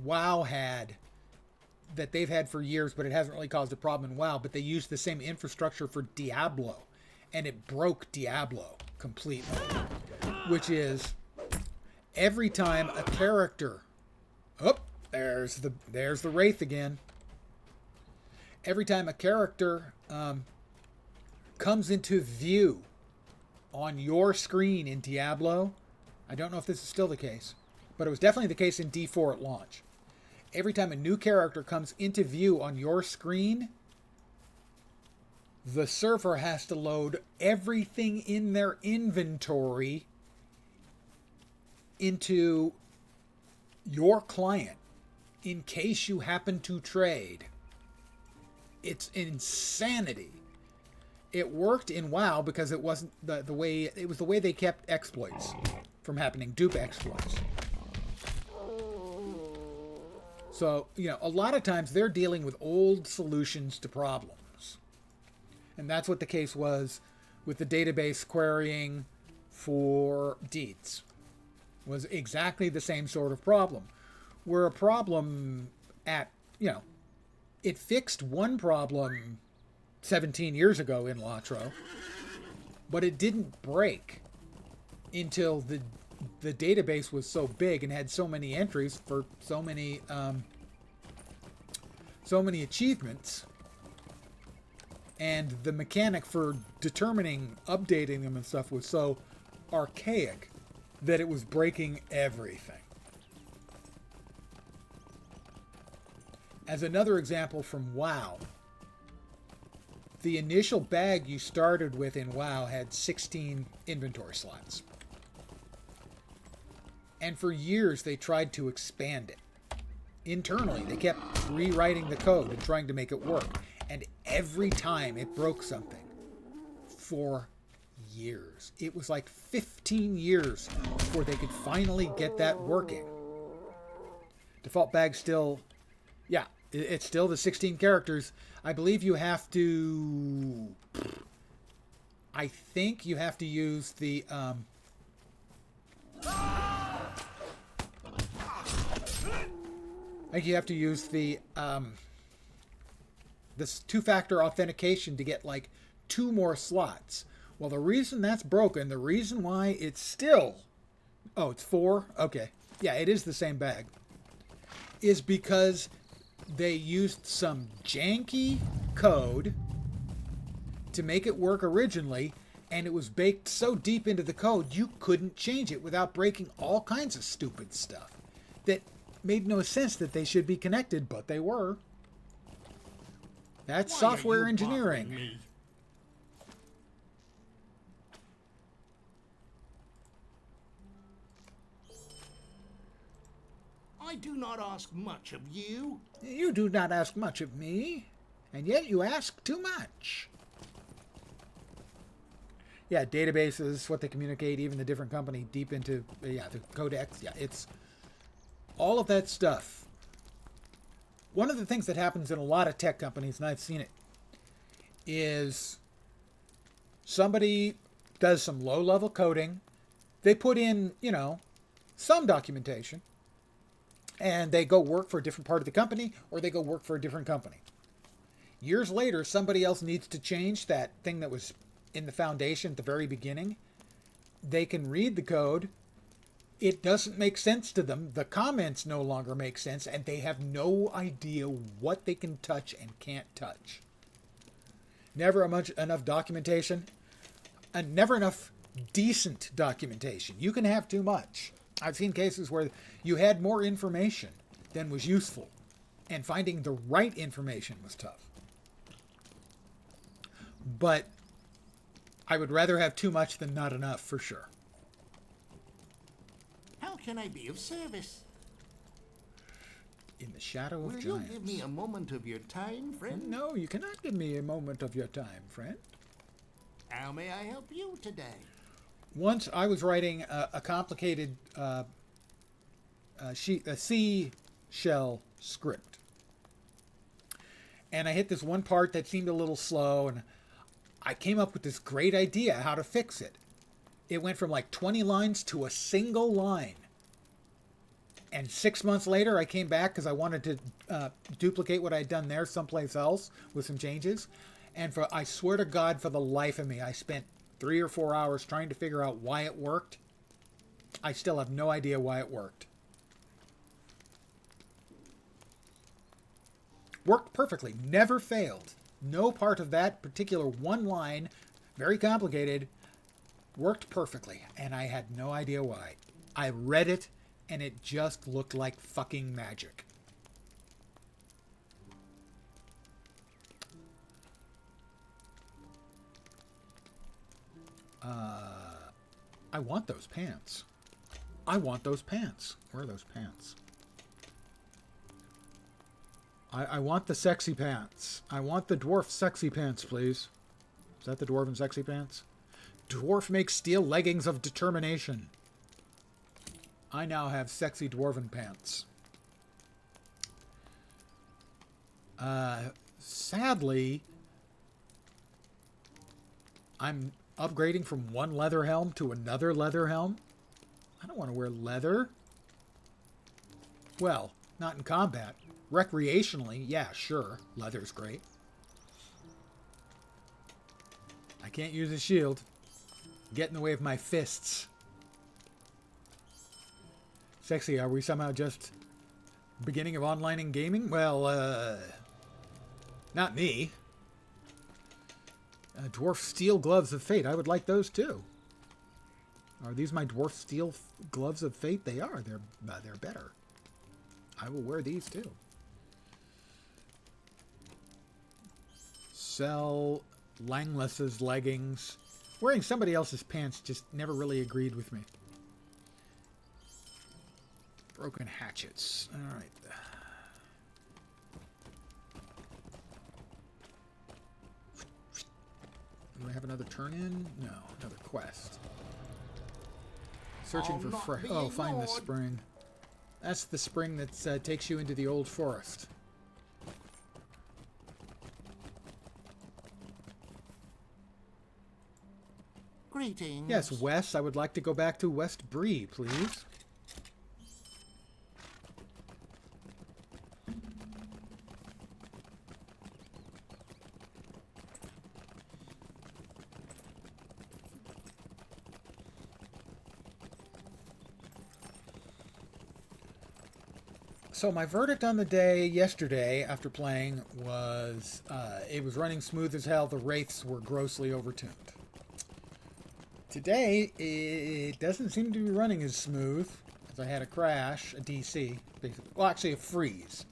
WoW had, that they've had for years, but it hasn't really caused a problem in WoW. But they used the same infrastructure for Diablo, and it broke Diablo completely. Which is, every time a character, there's the Wraith again. Every time a character comes into view on your screen in Diablo, I don't know if this is still the case, but it was definitely the case in D4 at launch. Every time a new character comes into view on your screen, the server has to load everything in their inventory into your client in case you happen to trade. It's insanity. It worked in WoW because it wasn't the way they kept exploits from happening, dupe exploits. So, a lot of times they're dealing with old solutions to problems. And that's what the case was with the database querying for deeds. Was exactly the same sort of problem. Where a problem it fixed one problem 17 years ago in LotRO, but it didn't break until the database was so big and had so many entries for so many achievements, and the mechanic for determining, updating them and stuff was so archaic that it was breaking everything. As another example from WoW, the initial bag you started with in WoW had 16 inventory slots. And for years they tried to expand it. Internally, they kept rewriting the code and trying to make it work. And every time it broke something. For years. It was like 15 years before they could finally get that working. Default bag still, it's still the 16 characters. I believe you have to, I think you have to use the, I think you have to use the this two-factor authentication to get like 2 more slots. Well, the reason that's broken, the reason why it's still... Oh, it's 4? Okay. Yeah, it is the same bag. Is because they used some janky code to make it work originally, and it was baked so deep into the code you couldn't change it without breaking all kinds of stupid stuff that made no sense that they should be connected, but they were. That's Why are software you engineering. bothering me? I do not ask much of you. You do not ask much of me, and yet you ask too much. Yeah, databases, what they communicate, even the different company deep into, the codex. Yeah, it's all of that stuff. One of the things that happens in a lot of tech companies, and I've seen it, is somebody does some low-level coding. They put in, some documentation, and they go work for a different part of the company, or they go work for a different company. Years later, somebody else needs to change that thing that was in the foundation at the very beginning. They can read the code. It doesn't make sense to them. The comments no longer make sense, and they have no idea what they can touch and can't touch. Never enough documentation, and never enough decent documentation. You can have too much. I've seen cases where you had more information than was useful, and finding the right information was tough. But I would rather have too much than not enough, for sure. How can I be of service? In the shadow of Will giants. you give me a moment of your time, friend? No, you cannot give me a moment of your time, friend. How may I help you today? Once I was writing a complicated seashell script. And I hit this one part that seemed a little slow, and I came up with this great idea how to fix it. It went from like 20 lines to a single line. And 6 months later, I came back because I wanted to duplicate what I'd done there someplace else with some changes. And I swear to God, for the life of me, I spent 3 or 4 hours trying to figure out why it worked. I still have no idea why it worked. Worked perfectly. Never failed. No part of that particular one line, very complicated, worked perfectly. And I had no idea why. I read it, and it just looked like fucking magic. I want those pants. I want those pants. Where are those pants? I want the sexy pants. I want the dwarf sexy pants, please. Is that the dwarven sexy pants? Dwarf makes steel leggings of determination. I now have sexy dwarven pants. Sadly, I'm upgrading from one leather helm to another leather helm. I don't want to wear leather. Well, not in combat. Recreationally, yeah, sure. Leather's great. I can't use a shield. Get in the way of my fists. Sexy, are we somehow just beginning of online in gaming? Well, not me. Dwarf steel gloves of fate. I would like those too. Are these my dwarf steel gloves of fate? They are. They're better. I will wear these too. Sell Langless's leggings. Wearing somebody else's pants just never really agreed with me. Broken hatchets. All right. Do I have another turn in? No, another quest. Searching for fresh. Oh, find the spring. That's the spring that takes you into the old forest. Greetings. Yes, West. I would like to go back to West Bree, please. So my verdict on the day yesterday after playing was it was running smooth as hell. The Wraiths were grossly overtuned. Today, it doesn't seem to be running as smooth, as I had a crash, a DC, basically. Well, actually a freeze.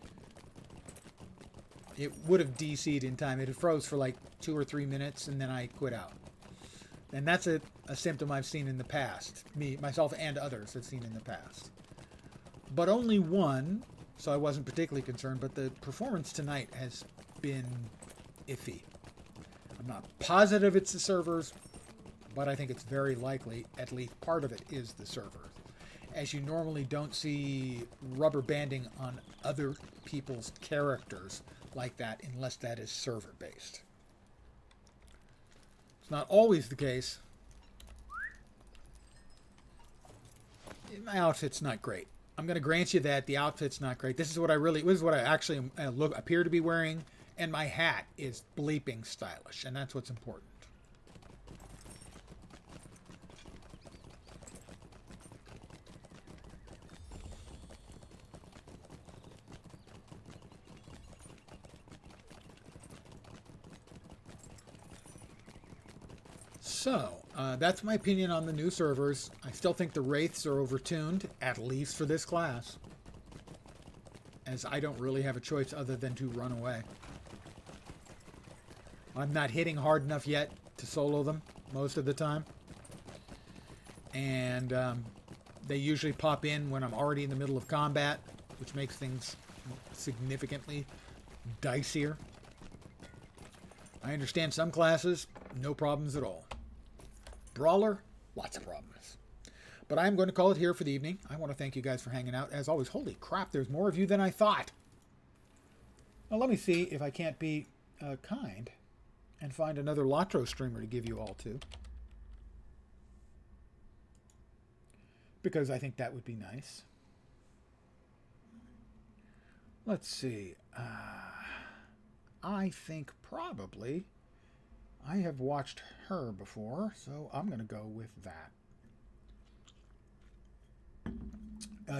It would have DC'd in time. It had froze for like 2 or 3 minutes, and then I quit out. And that's a symptom I've seen in the past. Myself and others have seen in the past. But only one, so I wasn't particularly concerned, but the performance tonight has been iffy. I'm not positive it's the servers, but I think it's very likely at least part of it is the server, as you normally don't see rubber banding on other people's characters like that unless that is server based. It's not always the case. My outfit's not great. I'm going to grant you that the outfit's not great. This is what I actually appear to be wearing, and my hat is bleeping stylish, and that's what's important. So, that's my opinion on the new servers. I still think the Wraiths are overtuned, at least for this class, as I don't really have a choice other than to run away. I'm not hitting hard enough yet to solo them most of the time. And they usually pop in when I'm already in the middle of combat, which makes things significantly dicier. I understand some classes, no problems at all. Brawler, lots of problems. But I'm going to call it here for the evening. I want to thank you guys for hanging out. As always, holy crap, there's more of you than I thought. Now let me see if I can't be kind and find another LotRO streamer to give you all to. Because I think that would be nice. Let's see. I think probably I have watched her before, so I'm going to go with that.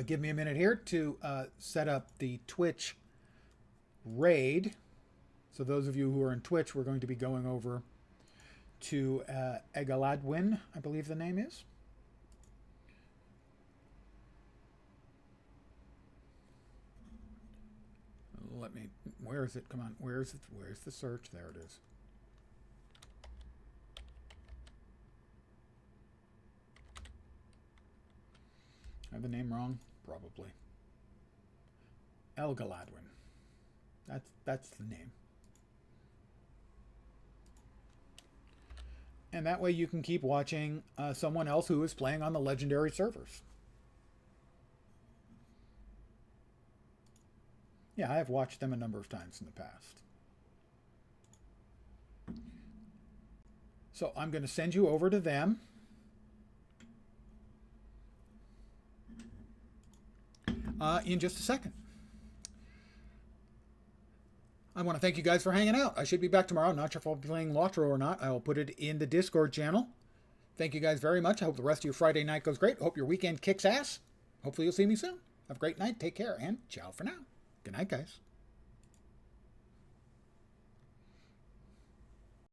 Give me a minute here to set up the Twitch raid. So those of you who are in Twitch, we're going to be going over to Egaladwin, I believe the name is. Where is it? Come on, where's it? Where's the search? There it is. I have the name wrong? Probably. Elgaladwin. That's the name. And that way you can keep watching someone else who is playing on the legendary servers. Yeah, I have watched them a number of times in the past. So I'm going to send you over to them. In just a second. I want to thank you guys for hanging out. I should be back tomorrow. Not sure if I'll be playing LotRO or not. I will put it in the Discord channel. Thank you guys very much. I hope the rest of your Friday night goes great. Hope your weekend kicks ass. Hopefully you'll see me soon. Have a great night. Take care. And ciao for now. Good night, guys.